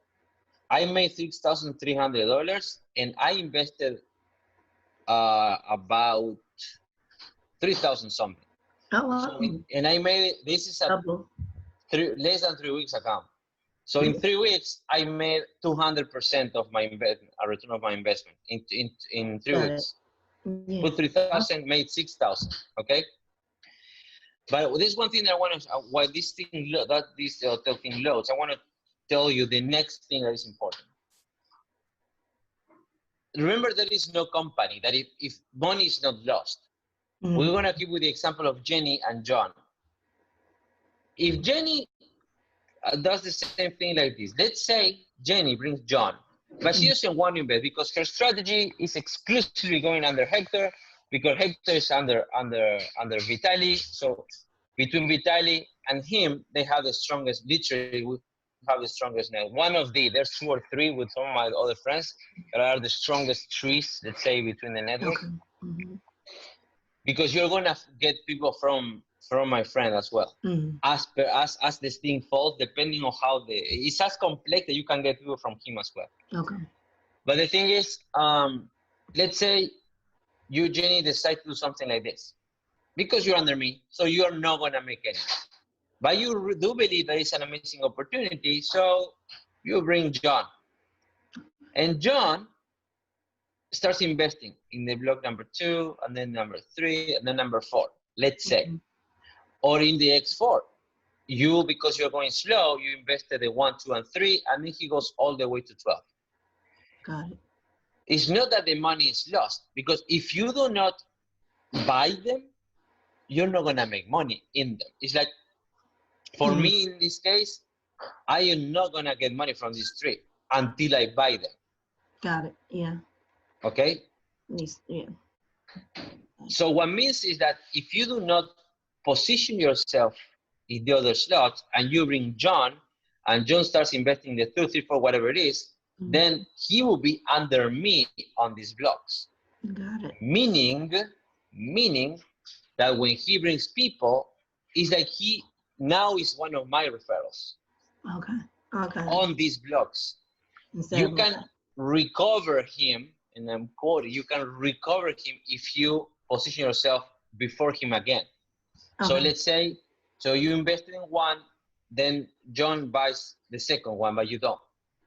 I made $6,300 and I invested about 3,000 something. Oh, wow. So and I made this is a less than 3 weeks account. So in 3 weeks, I made 200% of my investment, a return of my investment in 3 weeks. Yeah. Put 3,000, made 6,000. Okay. But there's one thing that I want to, why this thing thing loads. I want to tell you the next thing that is important. Remember, there is no company that if money is not lost. We're going to keep with the example of Jenny and John. If Jenny does the same thing like this, let's say Jenny brings John, but she doesn't want to invest because her strategy is exclusively going under Hector, because Hector is under Vitaly. So between Vitaly and him, they have the strongest, literally, we have the strongest net. There's 2 or 3 with some of my other friends that are the strongest trees, let's say, between the network. Okay. Because you're going to get people from my friend as well. As this thing falls, depending on how it's as complex that you can get people from him as well. Okay. But the thing is, let's say you, Jenny, decide to do something like this. Because you're under me, so you're not going to make any. But you do believe that it's an amazing opportunity, so you bring John. And John starts investing in the block number 2, and then number 3, and then number 4, let's say. Or in the X4, because you're going slow, you invested the 1, 2, and 3, and then he goes all the way to 12. Got it. It's not that the money is lost, because if you do not buy them, you're not gonna make money in them. It's like, for me in this case, I am not gonna get money from this trade until I buy them. Got it. Yeah. Okay? Yeah. So what means is that if you do not position yourself in the other slots and you bring John, and John starts investing the 2, 3, 4, whatever it is, then he will be under me on these blocks. Got it. Meaning that when he brings people, it's like he now is one of my referrals. Okay. On these blocks. You can recover him, and I'm quoting, you can recover him if you position yourself before him again. Okay. So let's say, so you invested in one, then John buys the second one, but you don't.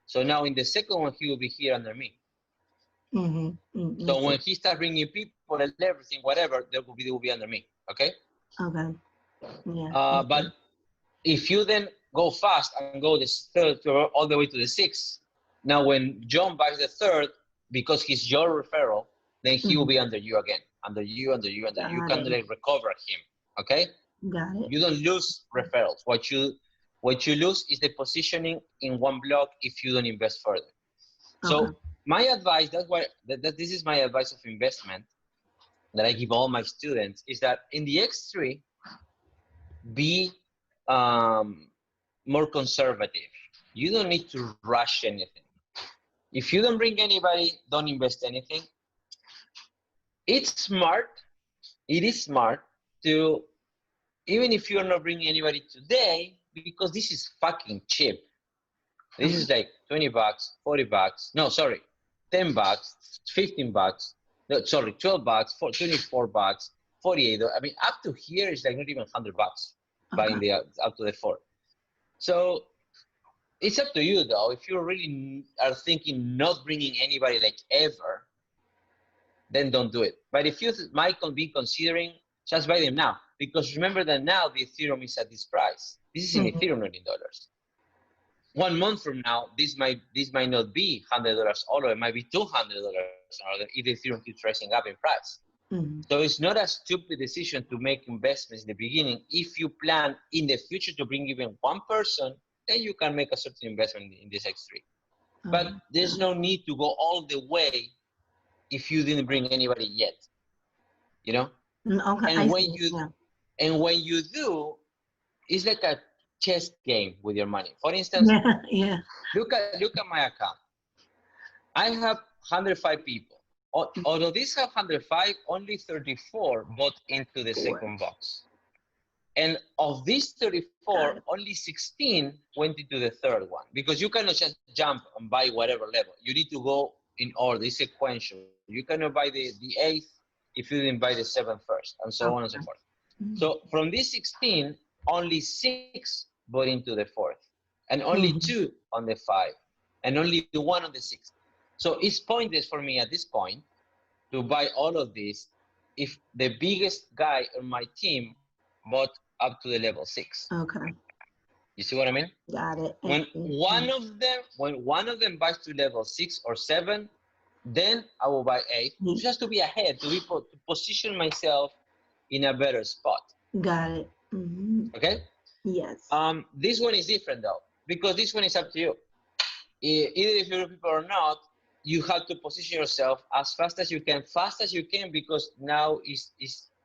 So now in the second one, he will be here under me. So when he starts bringing people and everything, whatever, they will be under me. Okay? Okay. Yeah. But if you then go fast and go this third all the way to the 6th, now when John buys the 3rd, because he's your referral, then he will be under you again. Under you. You can like recover him. Okay? Got it. You don't lose referrals. What you lose is the positioning in one block if you don't invest further. So my advice, this is my advice of investment that I give all my students, is that in the X3, be more conservative. You don't need to rush anything. If you don't bring anybody, don't invest anything. It is smart to, even if you're not bringing anybody today, because this is fucking cheap. This is like $20, $40. No, sorry, $10, $15. No, sorry, $12, $24, $48. I mean, up to here is like not even $100 buying the up to the 4. So It's up to you though. If you really are thinking not bringing anybody like ever, then don't do it. But if you might be considering, just buy them now. Because remember that now the Ethereum is at this price. This is in Ethereum, not in dollars. 1 month from now, this might not be $100 all, or it might be $200 if the Ethereum keeps rising up in price. So it's not a stupid decision to make investments in the beginning. If you plan in the future to bring even one person, then you can make a certain investment in this X3. But there's no need to go all the way if you didn't bring anybody yet, you know? Okay. And when you do, it's like a chess game with your money. For instance, look at my account. I have 105 people. Although these have 105, only 34 bought into the second box. And of these 34, only 16 went into the third one, because you cannot just jump and buy whatever level. You need to go in order, it's sequential. You cannot buy the 8th if you didn't buy the 7th first, and so on and so forth. So from these 16, only 6 bought into the 4th, and only 2 on the 5, and only 1 on the 6th. So it's pointless for me at this point to buy all of these if the biggest guy on my team bought up to the level 6. Okay. You see what I mean? Got it. When one of them buys to level 6 or 7, then I will buy 8, just to be ahead, to position myself in a better spot. Got it. Okay? Yes. This one is different though, because this one is up to you. Either if you're people or not, you have to position yourself as fast as you can, because now is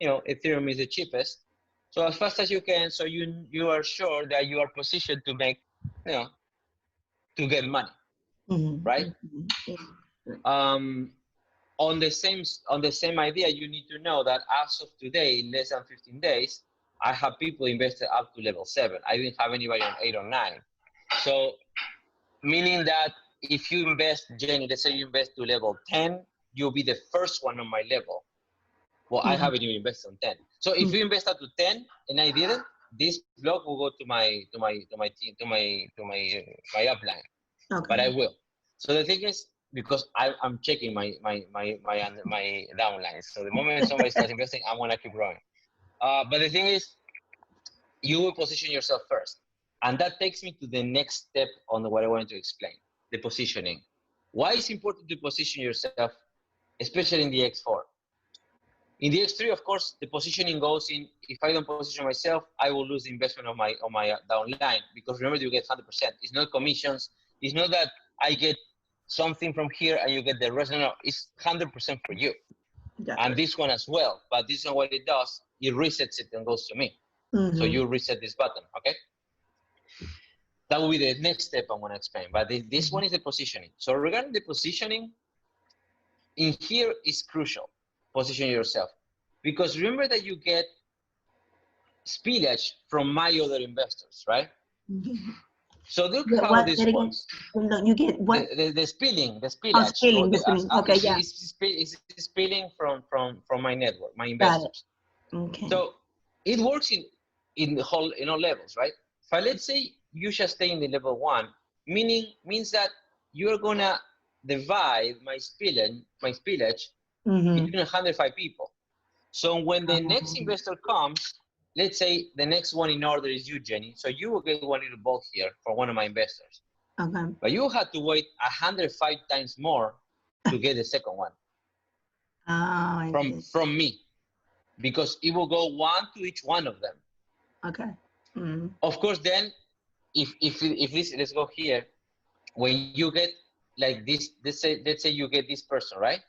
Ethereum is the cheapest. So as fast as you can, so you are sure that you are positioned to make, to get money, right? On the same idea, you need to know that as of today, in less than 15 days, I have people invested up to level 7. I didn't have anybody on 8 or 9. So meaning that if you invest, Jenny, let's say you invest to level 10, you'll be the first one on my level. Well, I haven't even invested on 10. So if you invest up to 10 and I didn't, this block will go to my upline. Okay. But I will. So the thing is, because I'm checking my downlines. So the moment somebody starts investing, I'm gonna keep growing. But the thing is, you will position yourself first. And that takes me to the next step on what I wanted to explain, the positioning. Why is it important to position yourself, especially in the X4? In the X3, of course, the positioning goes in, if I don't position myself, I will lose the investment on my downline, because remember, you get 100%. It's not commissions. It's not that I get something from here and you get the rest. No, it's 100% for you. And this one as well. But this one, what it does, it resets it and goes to me. So you reset this button, okay? That will be the next step I'm going to explain. But this one is the positioning. So regarding the positioning, in here is crucial, position yourself. Because remember that you get spillage from my other investors, right? So look how this works. No, you get what? The spillage. Oh, spilling. Okay, yeah. It's spilling from my network, my investors. Okay. So it works in all levels, right? But let's say you just stay in the level 1, means that you're gonna divide my spillage between 105 people. So when the next investor comes, let's say the next one in order is you, Jenny. So you will get one little bulk here for one of my investors. Okay. But you have to wait 105 times more to get the second one. From me, because it will go 1 to each one of them. Okay. Of course, then if this, let's go here, when you get like this, let's say you get this person, right?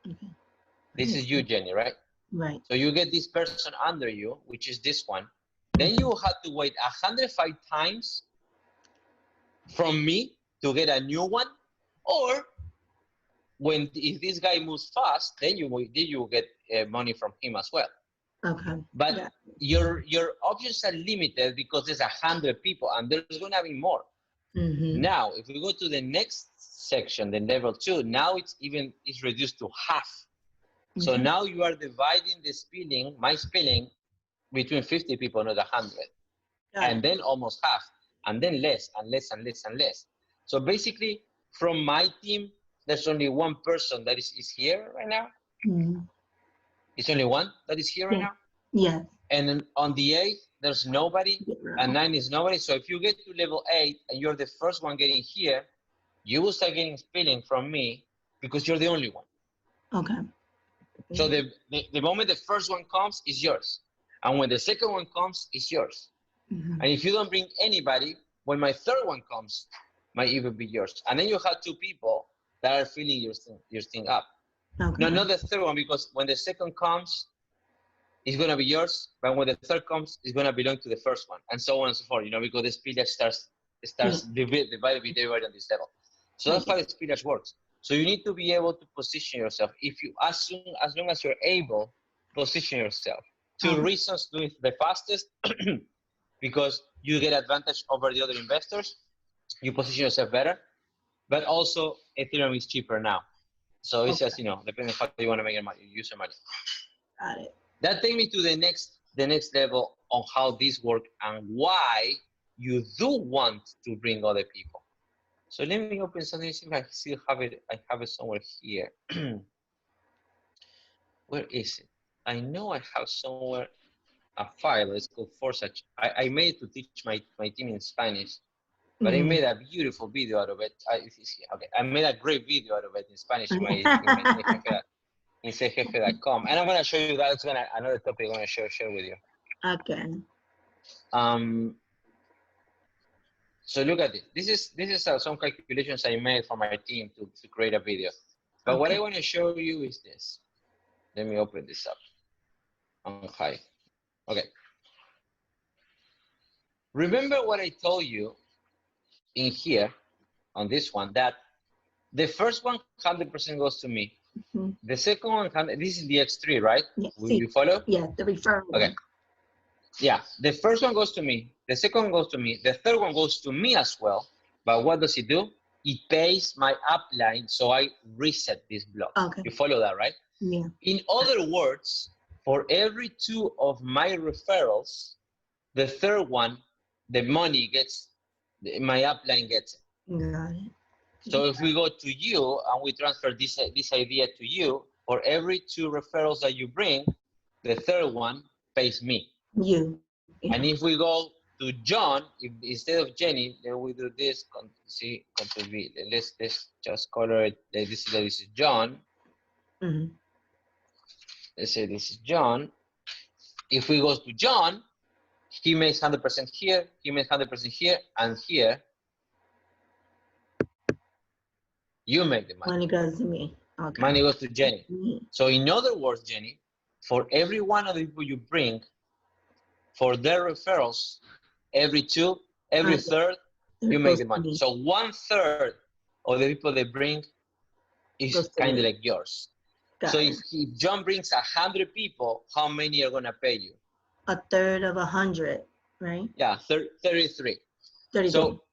Okay. This is you, Jenny, right? Right. So you get this person under you, which is this one. Then you have to wait 105 times from me to get a new one, or if this guy moves fast, then you will get money from him as well. Okay. But your options are limited because there's 100 people, and there's gonna be more. Now, if we go to the next section, the level 2, now it's reduced to half. So now you are dividing my spilling, between 50 people, not 100. And then almost half. and then less and less and less and less. So basically, from my team, there's only one person that is here right now. It's only one that is here right now. Yes. And then on the 8th, there's nobody, and 9 is nobody. So if you get to level 8 and you're the first one getting here, you will start getting spilling from me because you're the only one. Okay. So the moment the first one comes, is yours. And when the second one comes, it's yours. And if you don't bring anybody, when my third one comes, might even be yours. And then you have 2 people that are filling your thing up. Okay. No, not the third one, because when the second comes, it's going to be yours. But when the third comes, it's going to belong to the first one. And so on and so forth, because the spillage starts divided with everybody on this level. So that's how the spillage works. So you need to be able to position yourself. As long as you're able, position yourself. 2 reasons: do it the fastest, because you get advantage over the other investors. You position yourself better, but also Ethereum is cheaper now. So it's just, depending on how you want to make your money, use your money. Got it. That takes me to the next level on how this works and why you do want to bring other people. So let me open something, see if I still have it. I have it somewhere here. Where is it? I know I have somewhere a file. It's called Forsage. I made it to teach my team in Spanish, but I made a beautiful video out of it. Okay, I made a great video out of it in Spanish in Sé-el-Jefe.com, and I'm going to show you that. It's another topic I'm going to share with you. Okay. So look at this. This is some calculations I made for my team to create a video. But what I want to show you is this. Let me open this up on high. Okay. Remember what I told you in here on this one, that the first one 100% goes to me. The second one, this is the X3, right? Yes. Will you follow? Yeah, the referral. Okay. Yeah, the first one goes to me, the second one goes to me, the third one goes to me as well. But what does it do? It pays my upline, so I reset this block. Okay. You follow that, right? Yeah. In other words, for every 2 of my referrals, the third one, the money my upline gets it. Got it. So if we go to you and we transfer this idea to you, for every 2 referrals that you bring, the third one pays me. You. Yeah. And if we go to John, instead of Jenny, then we do this. See, Control V. Let's just color it. This is John. Let's say this is John. If we go to John, he makes 100% here. He makes 100% here, and here you make the money. Money goes to me. Okay. Money goes to Jenny. So in other words, Jenny, for every one of the people you bring, for their referrals, every 2, every third, you make the money. So 1/3 of the people they bring is kind of like yours. So if John brings 100 people, how many are gonna pay you? 1/3 of 100, right? Yeah, 33. 33. So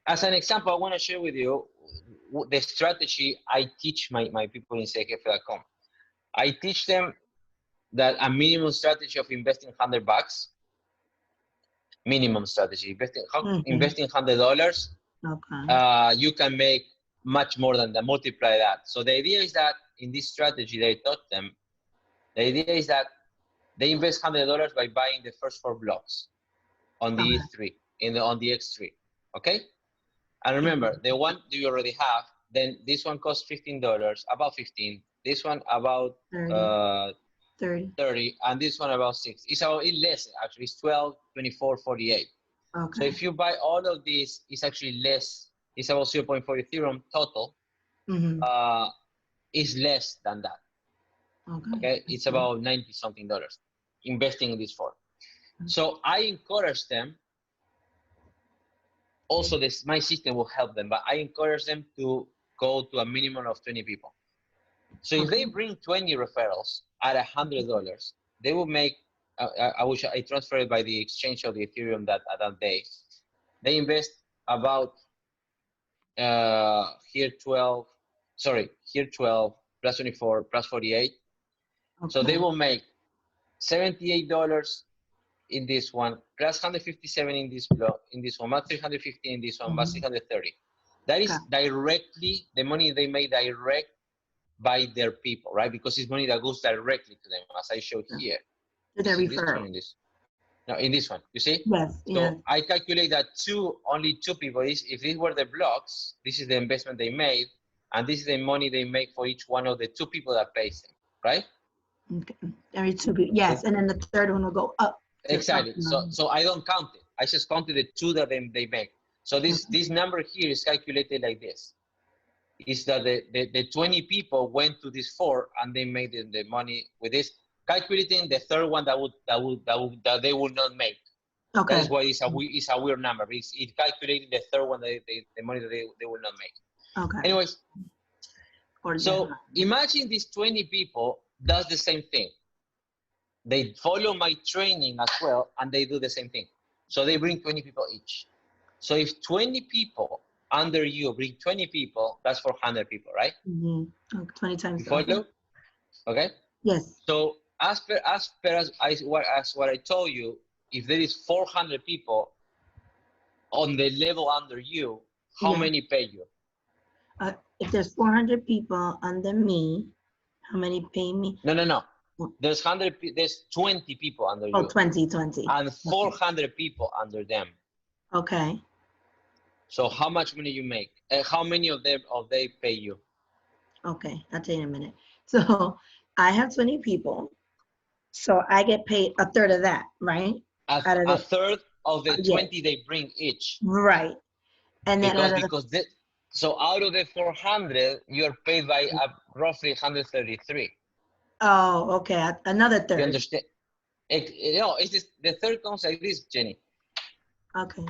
as an example, I want to share with you the strategy I teach my people in Sé-el-Jefe.com. I teach them that a minimum strategy of investing $100, minimum strategy, investing $100, you can make much more than that, multiply that. So the idea is that in this strategy that I taught them, the idea is that they invest $100 by buying the first 4 blocks on the E3, on the X3, okay? And remember, the one that you already have, then this one costs $15, about 15. This one about 30, and this one about 6. It's less, actually. It's 12, 24, 48. Okay. So if you buy all of these, it's actually less. It's about 0.4 Ethereum total. It's less than that. Okay? It's about $90-something investing in these 4. So I encourage them. Also, my system will help them, but I encourage them to go to a minimum of 20 people. So if they bring 20 referrals at $100, they will make, I transfer it by the exchange of the Ethereum that day. They invest about here 12 plus 24 plus 48. So they will make $78 in this one, plus 157 in this block, in this one, plus 350 in this one, plus 630. That is directly the money they make direct by their people, right? Because it's money that goes directly to them, as I showed here. To their This one, referral. in this. No, in this one, you see? Yes, So yes. I calculate that only two people, if these were the blocks, this is the investment they made, and this is the money they make for each one of the two people that pays them, right? Okay. Every 2 people. Yes, and then the third one will go up. Exactly. So I don't count it. I just counted the two that they make. So this number here is calculated like this. Is that the 20 people went to this 4 and they made the money with this, calculating the third one that they would not make. Okay. That is why it's a weird number. It's calculating the third one the money that they will not make. Okay. Anyways, so imagine these 20 people does the same thing. They follow my training as well, and they do the same thing. So they bring 20 people each. So if 20 people under you bring 20 people, that's 400 people, right? Mm-hmm. Okay. 20 times. You follow? Okay. Yes. So as what I told you, if there is 400 people on the level under you, how many pay you? If there's 400 people under me, how many pay me? No. There's 20 people under you. Oh, 20. And 400 people under them. Okay. So how much money you make? How many of they pay you? Okay, I'll tell you in a minute. So I have 20 people. So I get paid a third of that, right? A third of the 20 they bring each. Right. And then so out of the 400, you're paid by roughly 133. Oh, okay. Another third. You understand? It's just, the third comes like this, Jenny. Okay.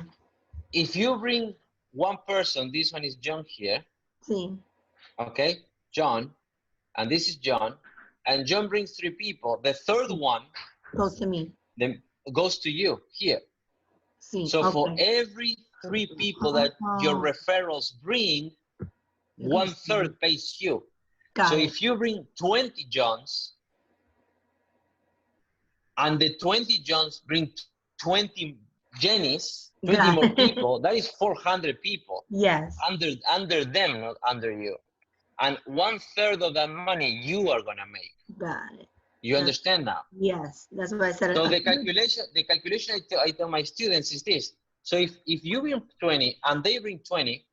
If you bring one person, this one is John here. See. Okay, John, and this is John, and John brings 3 people. The third one goes to me. Then goes to you here. See. So for every 3 people that your referrals bring, 1/3 pays you. So if you bring 20 Johns, and the 20 Johns bring 20 Jennys, 20 more people, that is 400 people. Yes. Under them, not under you. And 1/3 of that money you are gonna make. Got it. You understand now? Yes, that's what I said. So the calculation I tell my students is this. So if you bring 20 and they bring 20,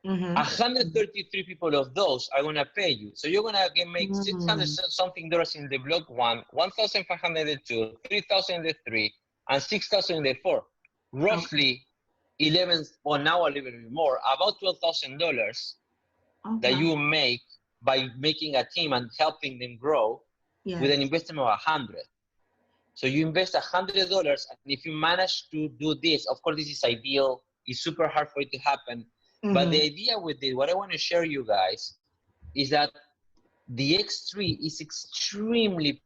133 people of those are gonna pay you. So you're gonna make $600 something in the block 1, 1,500 in the 2, 3,000 in the 3, and 6,000 in the 4. Roughly 11, or now a little bit more, about $12,000 that you make by making a team and helping them grow with an investment of 100. So you invest $100, and if you manage to do this, of course, this is ideal. It's super hard for it to happen. But the idea with this, what I want to share you guys, is that the X3 is extremely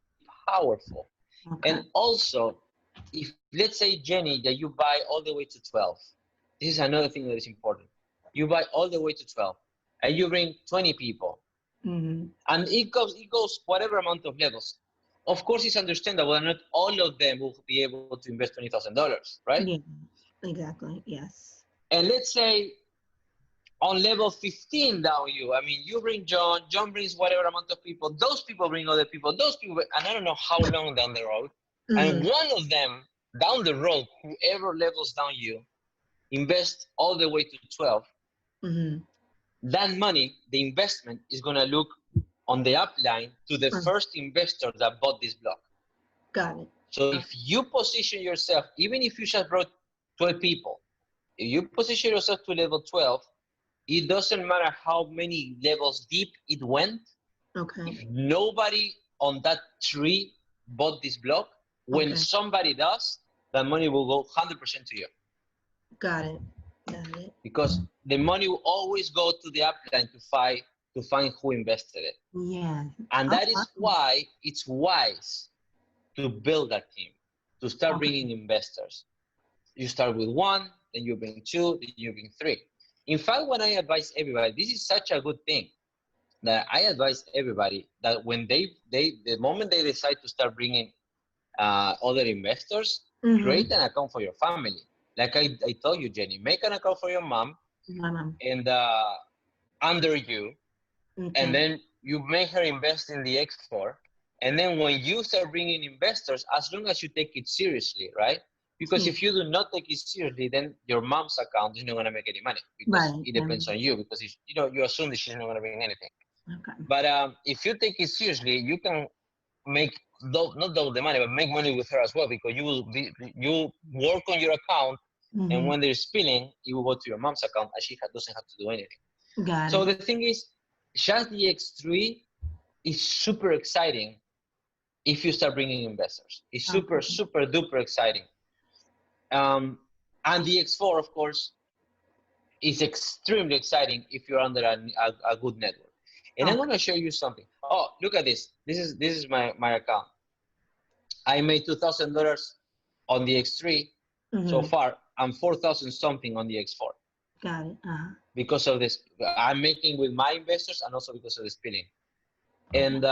powerful. And also, if let's say, Jenny, that you buy all the way to 12, this is another thing that is important. You buy all the way to 12, and you bring 20 people, and it goes whatever amount of levels. Of course, it's understandable that not all of them will be able to invest $20,000, right? Yeah, exactly. Yes. And let's say on level 15 down you bring John brings whatever amount of people, those people bring other people, those people, and I don't know how long down the road, and one of them down the road, whoever levels down you, invest all the way to 12, that money, the investment, is going to look on the upline to the first investor that bought this block. Got it. So if you position yourself, even if you just brought 12 people, if you position yourself to level 12, it doesn't matter how many levels deep it went. Okay. If nobody on that tree bought this block, when somebody does, that money will go 100% to you. Got it. Got it. Because the money will always go to the upline to find who invested it. Yeah. And that is why it's wise to build that team, to start bringing investors. You start with 1, then you bring 2, then you bring 3. In fact, when I advise everybody, this is such a good thing that I advise everybody that when the moment they decide to start bringing other investors, create an account for your family. Like I told you, Jenny, make an account for your mom and under you, and then you make her invest in the X4. And then when you start bringing investors, as long as you take it seriously, right? Because if you do not take it seriously, then your mom's account is not going to make any money because it depends on you. Because if, you assume that she's not going to bring anything. But if you take it seriously, you can make not double the money, but make money with her as well, because you work on your account, and when they're spilling, it will go to your mom's account, and she doesn't have to do anything. So the thing is, just the X3 is super exciting if you start bringing investors. It's super duper exciting. And the X4, of course, is extremely exciting if you're under a good network. And I'm going to show you something. Oh, look at this. This is my account. I made $2,000 on the X3 so far, and 4,000 something on the X4. Got it. Because of this, I'm making with my investors, and also because of the spilling. And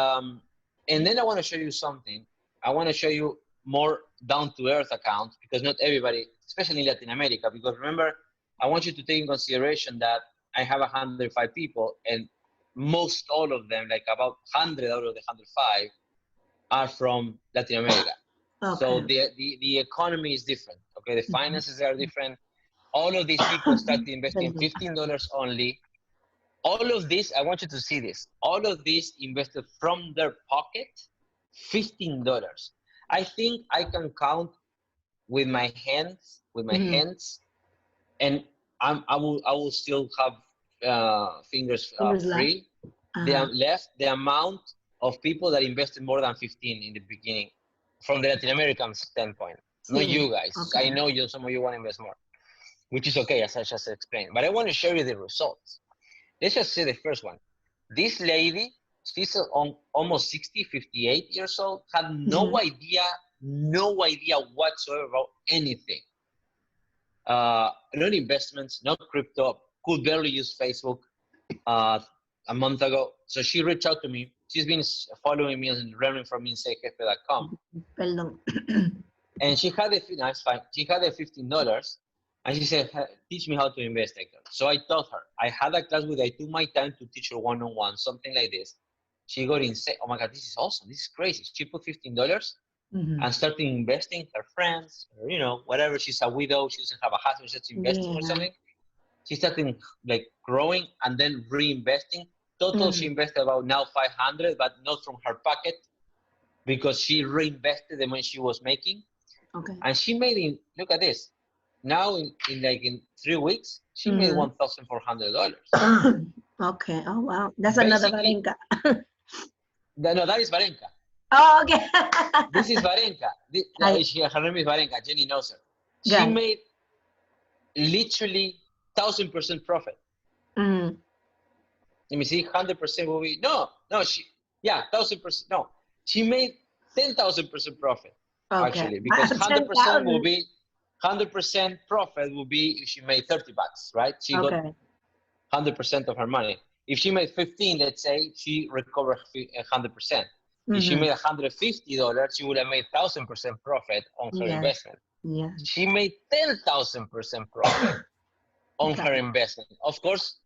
then I want to show you something. I want to show you more down-to-earth accounts, because not everybody, especially in Latin America, because remember, I want you to take in consideration that I have 105 people, and most all of them, like about 100 out of the 105, are from Latin America. So the economy is different. Okay, the finances are different. All of these people started investing $15 only. All of this, I want you to see this. All of this invested from their pocket, $15. I think I can count with my hands, and I will still have fingers free. The amount of people that invested more than 15 in the beginning, from the Latin American standpoint. Not you guys. I know some of you want to invest more, which is okay, as I just explained. But I want to show you the results. Let's just say the first one. This lady, she's almost 60, 58 years old, had no idea whatsoever about anything. No investments, no crypto, could barely use Facebook a month ago. So she reached out to me. She's been following me and learning from me in SéElJefe.com. And she had She had the $15. And she said, teach me how to invest, Hector. So I taught her. I had a class I took my time to teach her one-on-one, something like this. She got insane. Oh my God, this is awesome. This is crazy. She put $15 and started investing her friends, or, whatever. She's a widow. She doesn't have a husband. She's investing or something. She started like growing and then reinvesting. Total, she invested about now 500, but not from her pocket, because she reinvested the money she was making. And she made look at this. Now in 3 weeks, she made $1,400. Okay. Oh wow, that's another Varenka. No, that is Varenka. Oh, okay. This is Varenka. Her name is Varenka. Jenny knows her. She made literally 1,000% profit. Let me see. 100% will be 1,000%. No, she made 10,000% profit. Actually, because 100% will be 100% profit will be if she made $30, right? She got 100% of her money. If she made 15, let's say, she recovered 100%. If she made $150, she would have made 1,000% profit on her investment. She made 10,000% profit on her investment. Of course,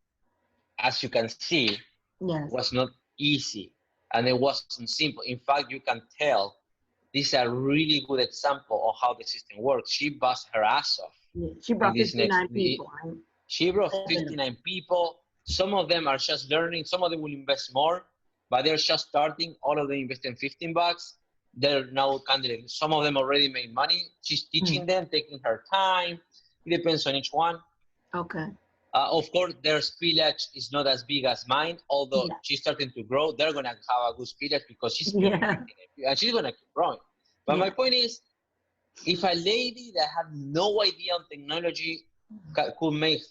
as you can see, was not easy, and it wasn't simple. In fact, you can tell this is a really good example of how the system works. She busted her ass off. She brought 59 people. She brought 59 people. Some of them are just learning. Some of them will invest more, but they're just starting. All of them investing $15. They're now candidates. Some of them already made money. She's teaching them, taking her time. It depends on each one. Of course, their spillage is not as big as mine, although she's starting to grow. They're going to have a good spillage because she's and she's going to keep growing. But my point is, if a lady that had no idea on technology could make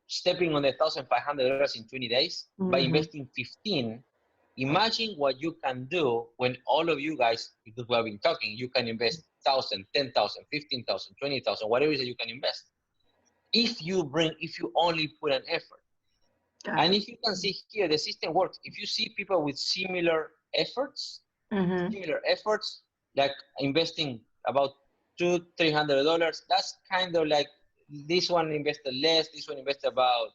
stepping on the $1,500 in 20 days by investing 15, imagine what you can do when all of you guys, because we have been talking, you can invest 1,000, 10,000, 15,000, 20,000, whatever it is that you can invest. If you only put an effort. And if you can see here, the system works. If you see people with similar efforts, like investing about $200-300. That's kind of like this one invested less, this one invested about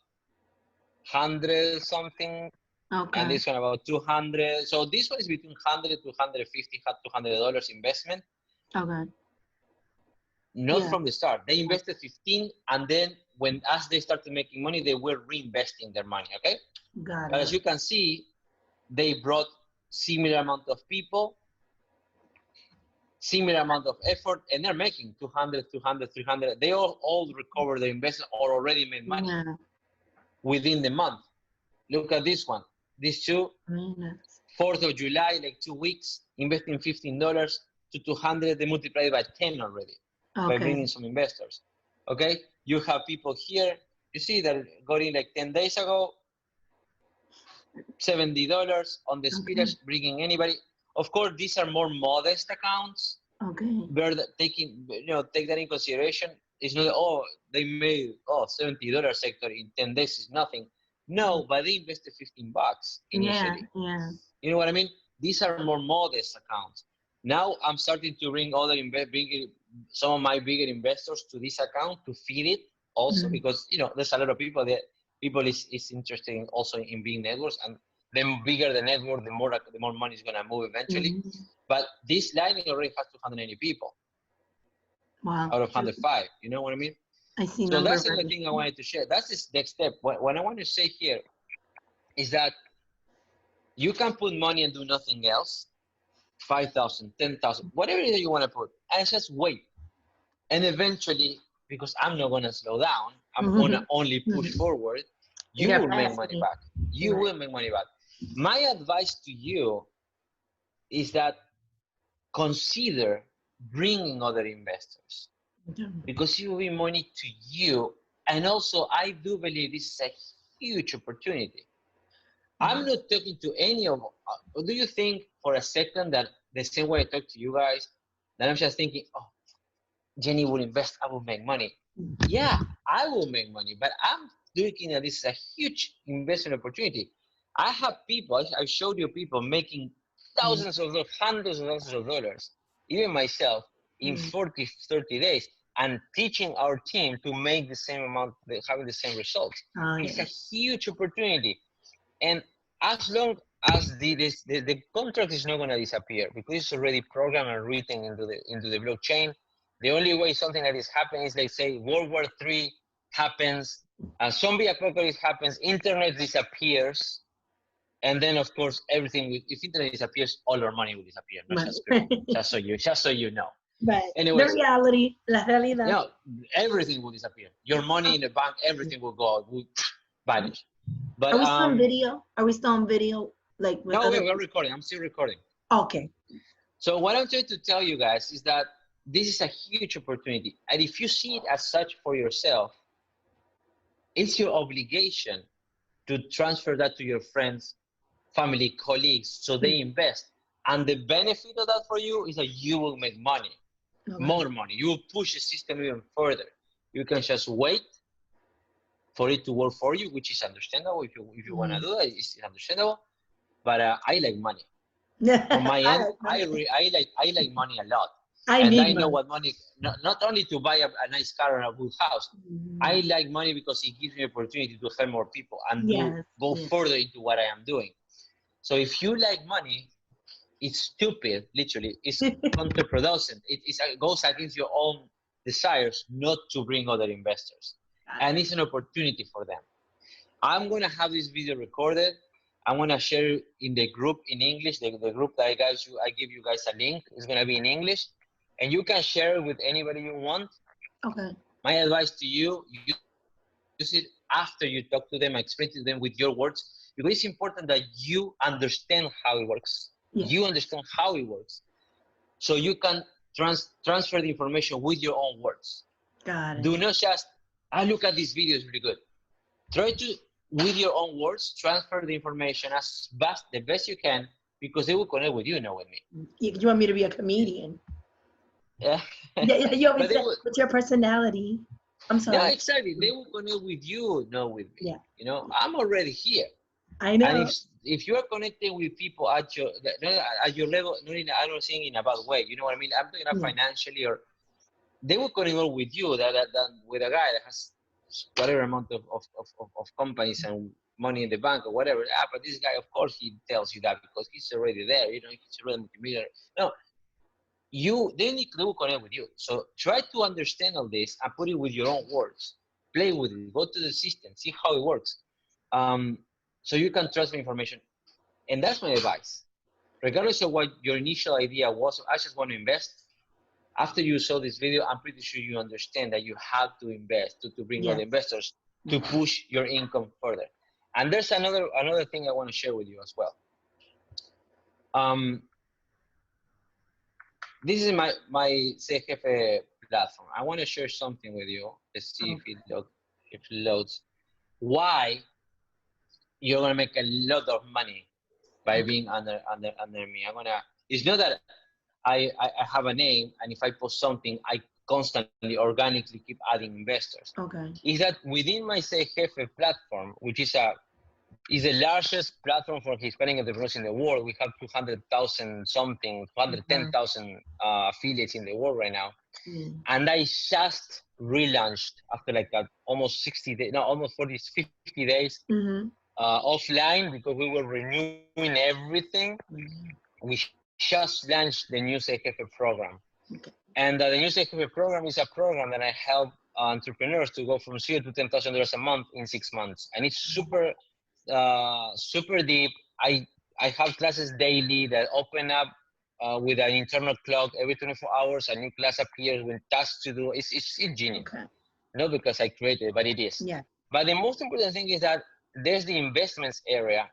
100 something, Okay. and this one about 200. So this one is between 100 to 150, $200 investment. Okay. Not from the start. They invested 15, and then as they started making money, they were reinvesting their money. Okay. Got But it. as you can see, they brought similar amount of people, similar amount of effort, and they're making 200, 200, 300. They all recovered their investment or already made money within the month. Look at this one. These two, 4th of July, like 2 weeks, investing $15 to 200. They multiplied by 10 already by bringing some investors. Okay, you have people here. You see that got in like 10 days ago, $70 on the speeders, bringing anybody. Of course, these are more modest accounts. Okay. Take that in consideration. It's not, they made $70 sector in 10 days is nothing. No, but they invested $15 initially. Yeah. You know what I mean? These are more modest accounts. Now I'm starting to bring some of my bigger investors to this account to feed it also, because there's a lot of people is interested in also in being networks, and the bigger the network, the more money is gonna move eventually. But this line already has 280 people. Wow. Out of 105. You know what I mean? I see. So that's the only thing I wanted to share. That's the next step. What I want to say here is that you can put money and do nothing else, 5,000, 10,000, whatever it is you want to put, and just wait. And eventually, because I'm not going to slow down, I'm going to only push forward, you will make money back. You will make money back. My advice to you is that consider bringing other investors, because it will be money to you. And also, I do believe this is a huge opportunity. I'm not talking to any of, do you think for a second that the same way I talk to you guys, that I'm just thinking, Jenny will invest, I will make money. Yeah, I will make money, but I'm looking at this as a huge investment opportunity. I have people, I showed you people making thousands of dollars, hundreds of thousands of dollars, even myself, in 40, 30 days, and teaching our team to make the same amount, having the same results. It's a huge opportunity. And as long as the contract is not going to disappear, because it's already programmed and written into the blockchain. The only way something like this happens is, like, say, World War III happens, a zombie apocalypse happens, internet disappears, and then of course everything. If internet disappears, all our money will disappear. Not just crypto. just so you know. Right. Anyways, the reality, la realidad. Yeah, everything will disappear. Your money in the bank, everything will go out, will vanish. But are we still on video? Are we still on video? Like with no, we're recording. I'm still recording. Okay. So what I'm trying to tell you guys is that this is a huge opportunity. And if you see it as such for yourself, it's your obligation to transfer that to your friends, family, colleagues, so they invest. And the benefit of that for you is that you will make money, more money. You will push the system even further. You can just wait for it to work for you, which is understandable. If you want to do that, it's understandable. But I like money. From my end, I like money a lot. I know what money, not only to buy a nice car and a good house. I like money because it gives me opportunity to help more people and go further into what I am doing. So if you like money, it's stupid, literally. It's counterproducent. It goes against your own desires not to bring other investors. And it's an opportunity for them. I'm going to have this video recorded. I'm going to share it in the group in English, the group that I give you guys a link. It's going to be in English. And you can share it with anybody you want. Okay. My advice to you, use it after you talk to them, explain to them with your words, because it's important that you understand how it works. Yes. You understand how it works. So you can transfer the information with your own words. Got it. Do not just, look at this video, it's really good. Try to, with your own words, transfer the information the best you can, because they will connect with you, not with me. You want me to be a comedian? Yeah. You always say, with your personality. I'm sorry. Yeah, exactly. They will connect with you, not with me. Yeah. You know, I'm already here. I know. And if you are connecting with people at your level, I don't think in a bad way. You know what I mean? I'm talking about financially, or they will connect more with you than with a guy that has whatever amount of companies and money in the bank or whatever. But this guy, of course, he tells you that because he's already there. You know, he's already multimillionaire. No, they will connect with you. So try to understand all this and put it with your own words. Play with it. Go to the system. See how it works. So you can trust the information. And that's my advice. Regardless of what your initial idea was, I just want to invest. After you saw this video, I'm pretty sure you understand that you have to invest to bring other investors to push your income further. And there's another thing I want to share with you as well. This is my Sé el Jefe platform. I want to share something with you. Let's see if it loads. Why you're gonna make a lot of money by being under me. It's not that I have a name, and if I post something, I constantly organically keep adding investors. Okay. Is that within my Sé el Jefe platform, which is the largest platform for Hispanic entrepreneurs in the world. We have 200,000 something, 210,000 affiliates in the world right now. And I just relaunched after like that almost 60 days, no, almost 50 days offline, because we were renewing everything. We just launched the new Sé el Jefe program. And the new Sé el Jefe program is a program that I help entrepreneurs to go from $0 to $10,000 a month in 6 months. And it's super deep. I have classes daily that open up with an internal clock. Every 24 hours, a new class appears with tasks to do. It's genius. Not because I created it, but it is. Yeah. But the most important thing is that there's the investments area,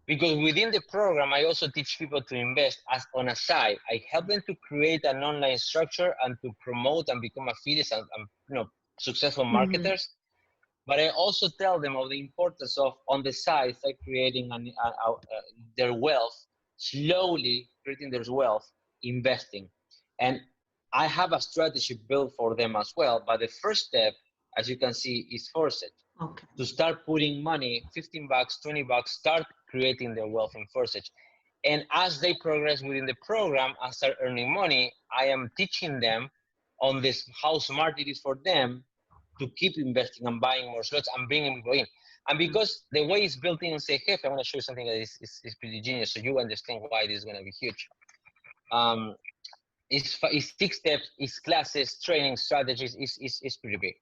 because within the program, I also teach people to invest as on a side. I help them to create an online structure and to promote and become affiliates and successful marketers. But I also tell them of the importance of, on the side, start creating their wealth, slowly creating their wealth, investing. And I have a strategy built for them as well. But the first step, as you can see, is Forsage. To start putting money, $15, $20, start creating their wealth in Forsage. And as they progress within the program and start earning money, I am teaching them on this, how smart it is for them to keep investing and buying more slots and bringing people in. And because the way it's built in Sé el Jefe, I want to show you something that is pretty genius, so you understand why this is going to be huge. It's 6 steps, it's classes, training, strategies, it's pretty big.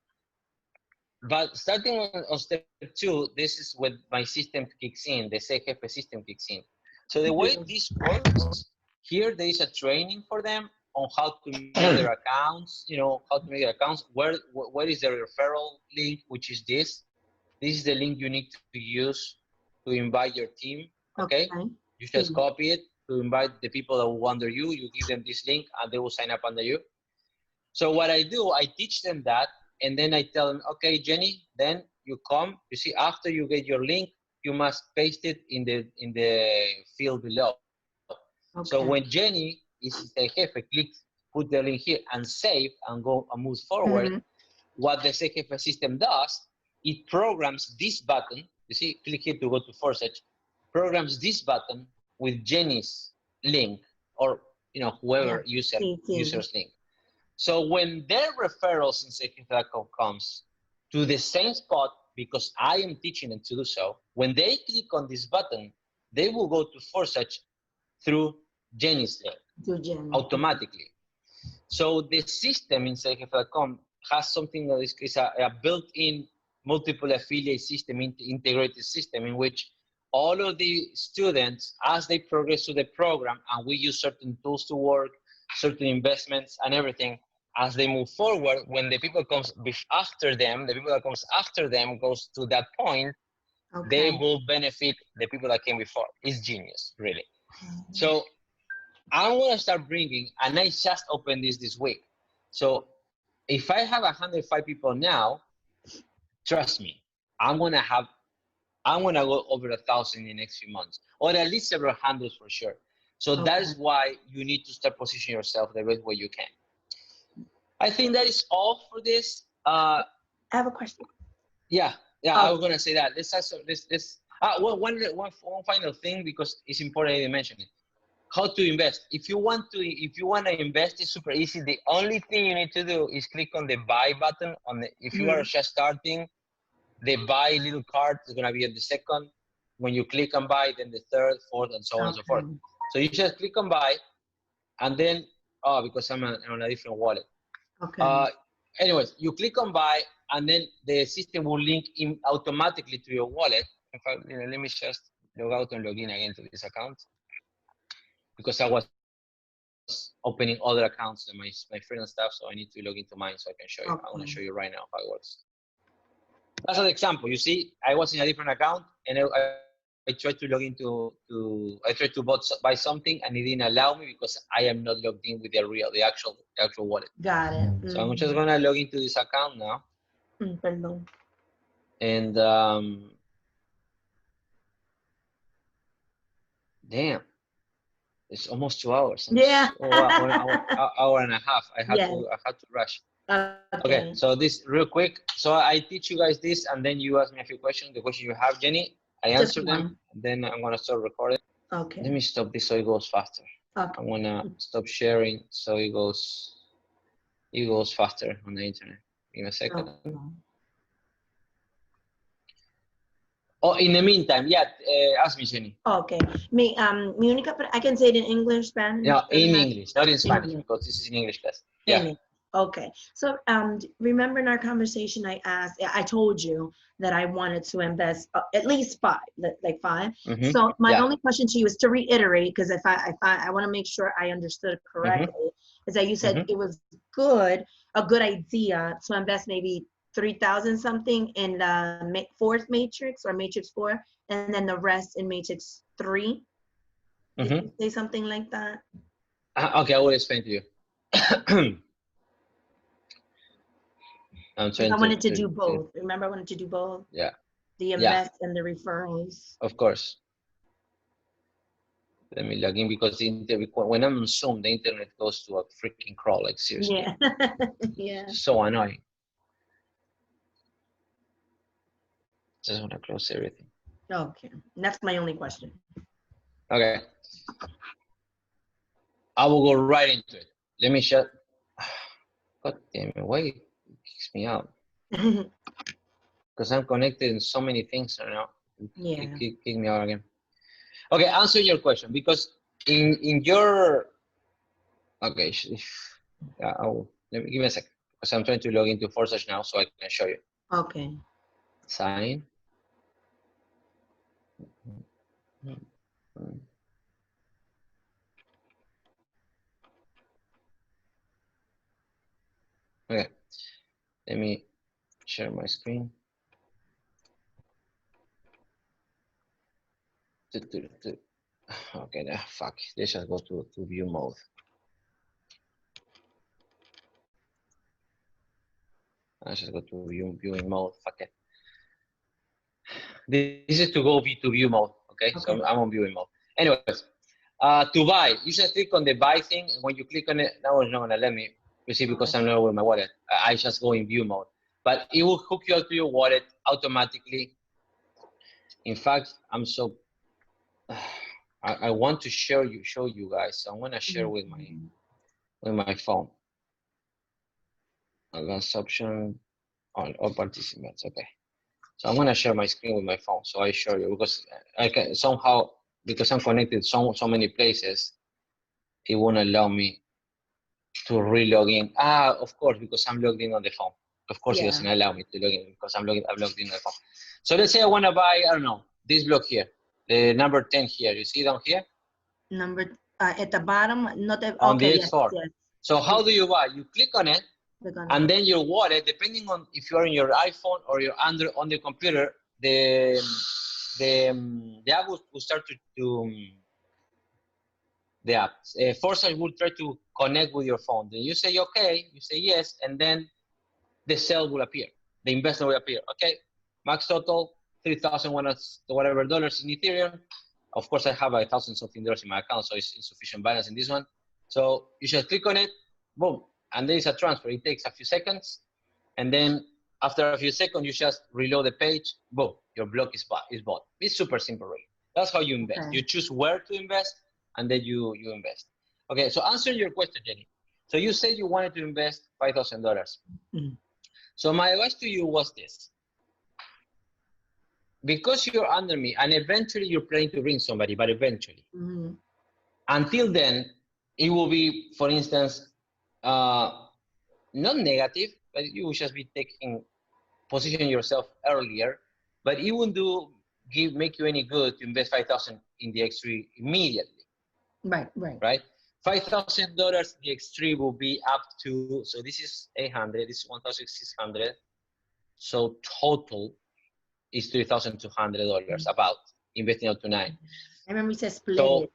But starting on step 2, this is when my system kicks in, the Sé el Jefe system kicks in. So the way this works, here there is a training for them on how to make their accounts, how to make their accounts, where is the referral link, which is this. This is the link you need to use to invite your team, okay? You just copy it to invite the people that will under you. You give them this link and they will sign up under you. So what I do, I teach them that, and then I tell them, okay, Jenny, then you come, you see, after you get your link, you must paste it in the field below. So when Jenny is Sé el Jefe, put the link here and save and go and move forward, what the Sé el Jefe system does, it programs this button. You see, click here to go to Forsage, programs this button with Jenny's link, or whoever user's link. So when their referrals in Sé-el-Jefe.com comes to the same spot, because I am teaching them to do so, when they click on this button, they will go to Forsage through Jenny's link automatically. So the system in Sé-el-Jefe.com has something that is a built-in multiple affiliate system, integrated system, in which all of the students, as they progress through the program, and we use certain tools to work, certain investments and everything, as they move forward, when the people comes after them, the people that comes after them goes to that point, they will benefit the people that came before. It's genius, really. So I'm gonna start bringing, and I just opened this week. So if I have 105 people now, trust me, I'm gonna go over 1,000 in the next few months, or at least several hundreds for sure. So that is why you need to start positioning yourself the best way you can. I think that is all for this. I have a question. Yeah, I was gonna say that. One final thing, because it's important to mention it. How to invest. If you want to invest, it's super easy. The only thing you need to do is click on the buy button if you are just starting, the buy little card is gonna be at the second. When you click on buy, then the third, fourth, and so on and so forth. So you just click on buy, and then because I'm on a different wallet. Okay. Anyways, you click on buy, and then the system will link in automatically to your wallet. In fact, let me just log out and log in again to this account, because I was opening other accounts and my friend and stuff, so I need to log into mine so I can show you. I want to show you right now how it works. That's an example. You see, I was in a different account, and I tried to log into I tried to buy something, and it didn't allow me because I am not logged in with the actual wallet. Got it. So I'm just gonna log into this account now. Perdón. And damn, it's almost 2 hours. Yeah. Hour and a half. I had to rush. Okay, so this real quick. So I teach you guys this, and then you ask me a few questions. The questions you have, Jenny, I answer them. And then I'm gonna start recording. Okay. Let me stop this so it goes faster. Okay. I'm gonna stop sharing so it goes faster on the internet. Give me a second. Okay. Oh, in the meantime, yeah, ask me, Jenny. Okay. Mi única, I can say it in English, Spanish? No, in English, not in Spanish, because this is an English class. Yeah. Okay. So remember in our conversation, I told you that I wanted to invest at least five. So my only question to you is to reiterate, because if I want to make sure I understood correctly, is that you said it was a good idea to invest maybe 3,000 something in the fourth matrix or matrix 4, and then the rest in matrix 3. Did you say something like that? Okay, I will explain to you. I wanted to do both. Remember, I wanted to do both. Yeah. The invest and the referrals. Of course. Let me log in, because when I'm on Zoom, the internet goes to a freaking crawl. Like, seriously. Yeah. Yeah. So annoying. Just want to close everything. Okay. That's my only question. Okay. I will go right into it. Let me shut. God damn it. Why it kicks me out? Because I'm connected in so many things right now. Yeah. Kick me out again. Okay, answer your question, because in your okay, let me give me a second, because I'm trying to log into Forsage now so I can show you. Okay. Sign. Okay, let me share my screen. Okay, fuck. Let's just go to view mode. Let's just go to viewing mode. Fuck it. This is to go to view mode. Okay, so I'm on viewing mode. Anyways, to buy, you just click on the buy thing. When you click on it, that one's not gonna let me. You see, because I'm not with my wallet. I just go in view mode, but it will hook you up to your wallet automatically. In fact, I'm so. I want to show you guys. So I'm gonna share with my phone. Last option, all participants. Okay, so I'm gonna share my screen with my phone, so I show you, because I can somehow, because I'm connected so many places, it won't allow me to re-log in. Of course, because I'm logged in on the phone. Of course, it doesn't allow me to log in because I'm logged in on the phone. So let's say I want to buy, I don't know, this block here, the number 10 here. You see down here? Number at the bottom, on the X4. Yes. So how do you buy? You click on it, and then your wallet, depending on if you're on your iPhone or your Android on the computer, the app will start the app. Forsage will try to connect with your phone. Then you say okay, you say yes, and then the sale will appear. The investment will appear. Okay, max total $3,000 whatever dollars in Ethereum. Of course, I have $1,000 something in my account, so it's insufficient balance in this one. So you just click on it, boom, and there is a transfer. It takes a few seconds, and then after a few seconds, you just reload the page, boom, your block is bought. It's super simple, really. That's how you invest. Okay. You choose where to invest, and then you invest. Okay, so answering your question, Jenny. So you said you wanted to invest $5,000. Mm-hmm. So my advice to you was this. Because you're under me, and eventually you're planning to bring somebody, but eventually. Mm-hmm. Until then, it will be, for instance, not negative, but you will just be position yourself earlier, but it won't make you any good to invest 5,000 in the X3 immediately. Right. $5,000, the X3 will be up to, so this is 800, this is 1,600. So total is $3,200 about investing up to 9. I remember you said split it.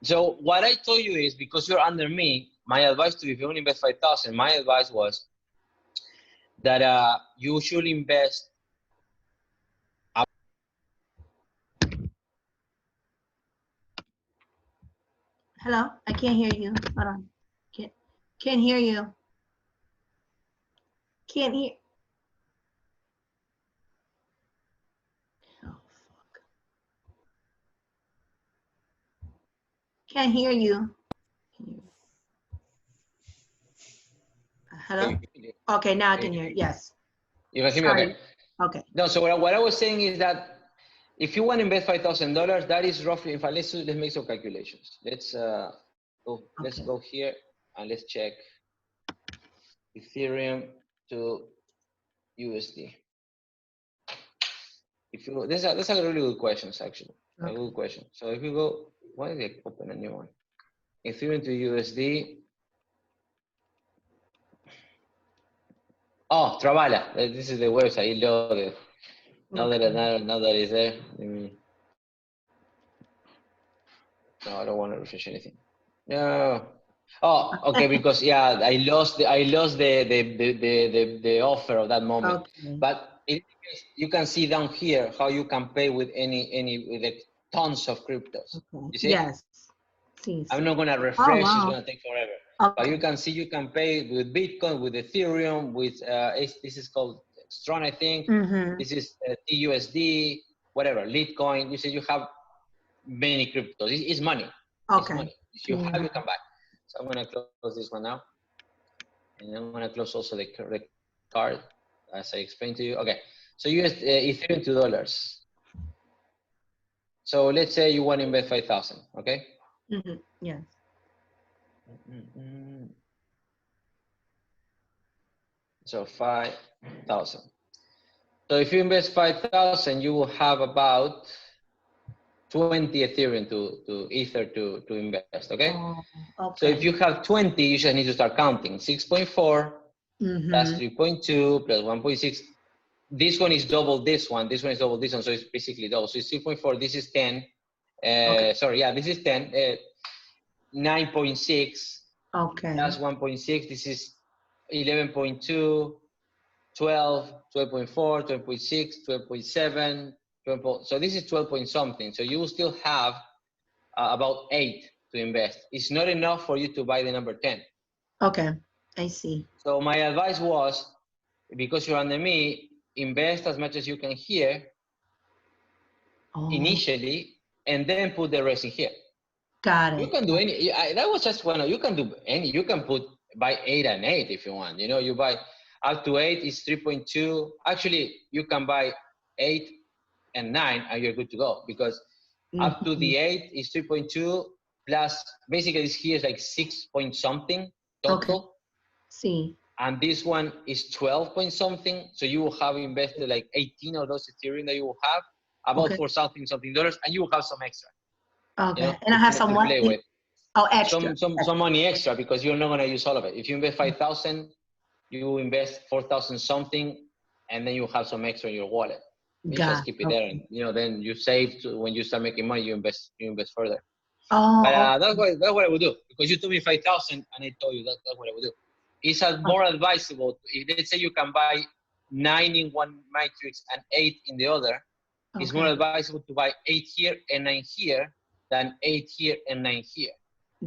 So what I told you is, because you're under me, my advice to you, if you only invest 5,000, my advice was that you should invest. Hello, I can't hear you. Hold on. Can't hear you. Can't hear. Oh, fuck. Can't hear you. Hello? Okay, now I can hear you. Yes. You can hear me okay? Okay. No, so what I was saying is that if you want to invest $5,000, that is roughly, in fact, let's make some calculations. Let's go here and let's check Ethereum to USD. If you that's a really good question, actually. A good question. So if you go, why did they open a new one? Ethereum to USD. Oh, Travala. This is the website. It loaded. Now that it's there, no, I don't want to refresh anything. No. Oh, okay. Because yeah, I lost the offer of that moment. Okay. But you can see down here how you can pay with with like tons of cryptos. Okay. You see? Yes. I'm not gonna refresh. Oh, wow. It's gonna take forever. Okay. But you can see you can pay with Bitcoin, with Ethereum, with this is called Strong, I think. Mm-hmm. This is TUSD, whatever, Litecoin. You see, you have many cryptos. It's money. Okay. It's money. If you have, you can buy. So I'm gonna close this one now, and I'm gonna close also the card, as I explained to you. Okay. So Ethereum to dollars. So let's say you want to invest 5,000. Okay. Mm-hmm. Yes. So 5,000. So if you invest 5,000, you will have about 20 Ethereum to Ether to invest. Okay? Okay. So if you have 20, you just need to start counting. 6.4 plus 3.2 plus 1.6. This one is double this one. This one is double this one. So it's basically double. So it's 6.4. This is 10. Okay. Sorry, yeah, this is 10. 9.6. Okay. That's 1.6. This is 11.2, 12, 12.4, 12.6, 12.7, 12. So this is 12 point something. So you will still have about 8 to invest. It's not enough for you to buy the number 10. Okay, I see. So my advice was, because you're under me, invest as much as you can here initially, and then put the rest in here. Got it. You can do any. That was just one. You can do any. You can buy 8 and 8 if you want. You know, you buy up to 8 is 3.2. Actually, you can buy 8 and 9, and you're good to go, because up to the 8 is 3.2 plus. Basically, this here is like 6 point something total. Okay. See. And this one is 12 point something. So you will have invested like 18 of those Ethereum that you will have, about for something dollars, and you will have some extra. Okay, you know, and I have some money. Oh, extra. Some money extra, because you're not gonna use all of it. If you invest 5,000, you invest 4,000 something, and then you have some extra in your wallet. You just keep it there, and then you save. When you start making money, you invest further. Oh, but that's what I would do, because you told me 5,000, and I told you that's what I would do. It's more advisable. If let's say you can buy 9 in one matrix and 8 in the other, it's more advisable to buy 8 here and 9 here than 8 here and 9 here.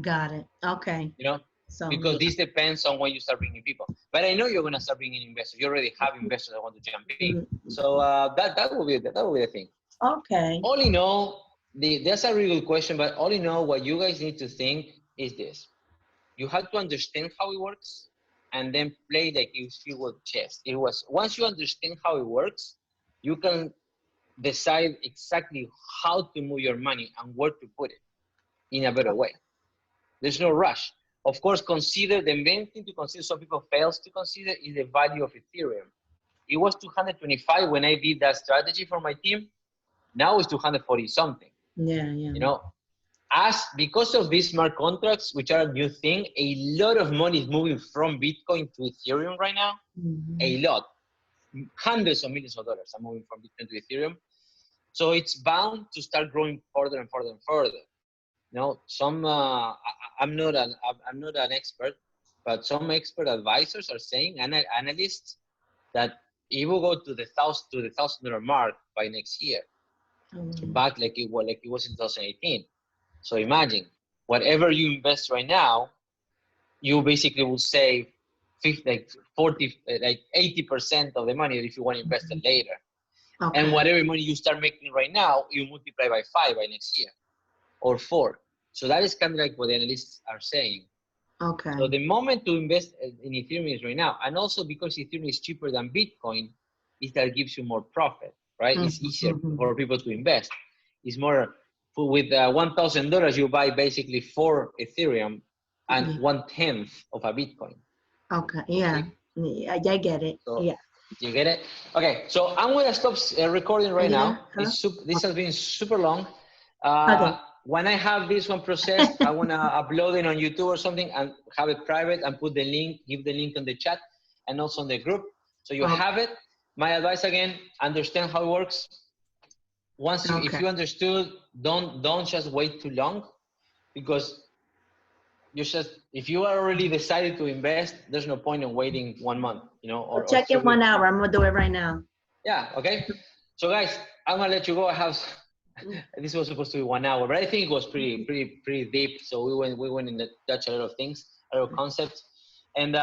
Got it. Okay. You know, So because yeah. this depends on when you start bringing people. But I know you're gonna start bringing investors. You already have investors that want to jump in. So that will be the thing. Okay. All in all, that's a really good question. But all in all, what you guys need to think is this: you have to understand how it works, and then play like if you were chess. It was once you understand how it works, you can decide exactly how to move your money and where to put it in a better way. There's no rush. Of course, consider the main thing to consider. Some people fails to consider is the value of Ethereum. It was 225 when I did that strategy for my team. Now it's 240 something. Yeah. You know, because of these smart contracts, which are a new thing, a lot of money is moving from Bitcoin to Ethereum right now. A lot, hundreds of millions of dollars are moving from Bitcoin to Ethereum. So it's bound to start growing further and further and further. You know, I'm not an expert, but some expert advisors are saying, and analysts, that it will go to the $1,000 mark by next year, back like it was in 2018. So imagine, whatever you invest right now, you basically will save 80% of the money if you want to invest it later. Okay. And whatever money you start making right now, you multiply by 5 by next year, or 4. So that is kind of like what the analysts are saying. Okay. So the moment to invest in Ethereum is right now. And also because Ethereum is cheaper than Bitcoin, that gives you more profit, right? It's easier for people to invest. It's more, with $1,000, you buy basically 4 Ethereum and 1/10 of a Bitcoin. Okay, yeah. I get it, so, yeah. You get it? Okay, so I'm gonna stop recording right now. This has been super long. When I have this one processed, I wanna upload it on YouTube or something and have it private and put the link, give the link on the chat and also on the group. So you have it. My advice again, understand how it works. Once you, if you understood, don't just wait too long, because if you are already decided to invest, there's no point in waiting 1 month, you know, or check it 1 hour. I'm gonna do it right now. Yeah. Okay. So guys, I'm gonna let you go. I have. This was supposed to be 1 hour, but I think it was pretty deep. So we went in the touch a lot of things, a lot of concepts, and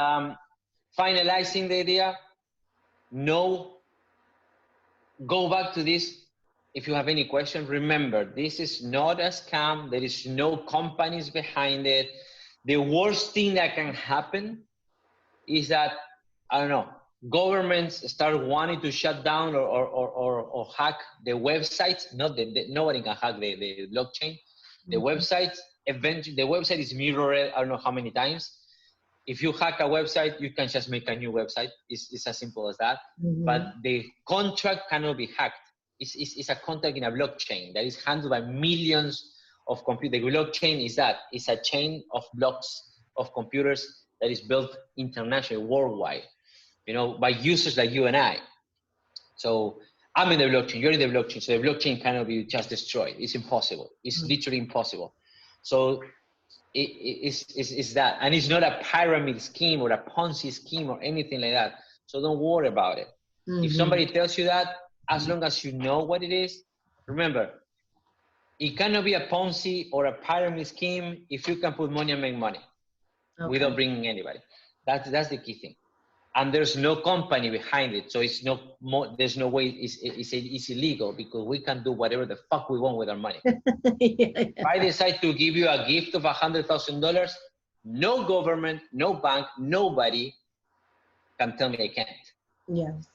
finalizing the idea. Go back to this. If you have any questions, remember, this is not a scam. There is no companies behind it. The worst thing that can happen is that, I don't know, governments start wanting to shut down or hack the websites. Nobody can hack the blockchain. The websites, eventually, the website is mirrored, I don't know how many times. If you hack a website, you can just make a new website. It's as simple as that. But the contract cannot be hacked. It's a contract in a blockchain that is handled by millions of computers. The blockchain is that. It's a chain of blocks of computers that is built internationally, worldwide, you know, by users like you and I. So I'm in the blockchain, you're in the blockchain, so the blockchain cannot be just destroyed. It's impossible. It's literally impossible. So it's that. And it's not a pyramid scheme or a Ponzi scheme or anything like that. So don't worry about it. If somebody tells you that, as long as you know what it is, remember, it cannot be a Ponzi or a pyramid scheme if you can put money and make money without bringing anybody. That's the key thing. And there's no company behind it, so there's no way it's illegal, because we can do whatever the fuck we want with our money. If I decide to give you a gift of $100,000, no government, no bank, nobody can tell me I can't. Yes.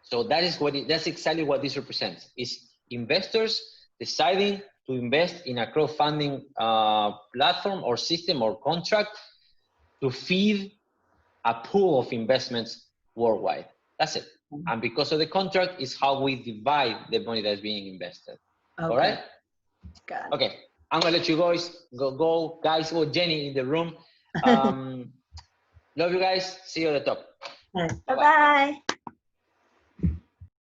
So that's exactly what this represents. Is investors deciding to invest in a crowdfunding platform or system or contract to feed a pool of investments worldwide. That's it. And because of the contract is how we divide the money that's being invested. All right? Got it. Okay. I'm gonna let you guys go guys. Oh, Jenny in the room. Love you guys. See you at the top. Bye-bye.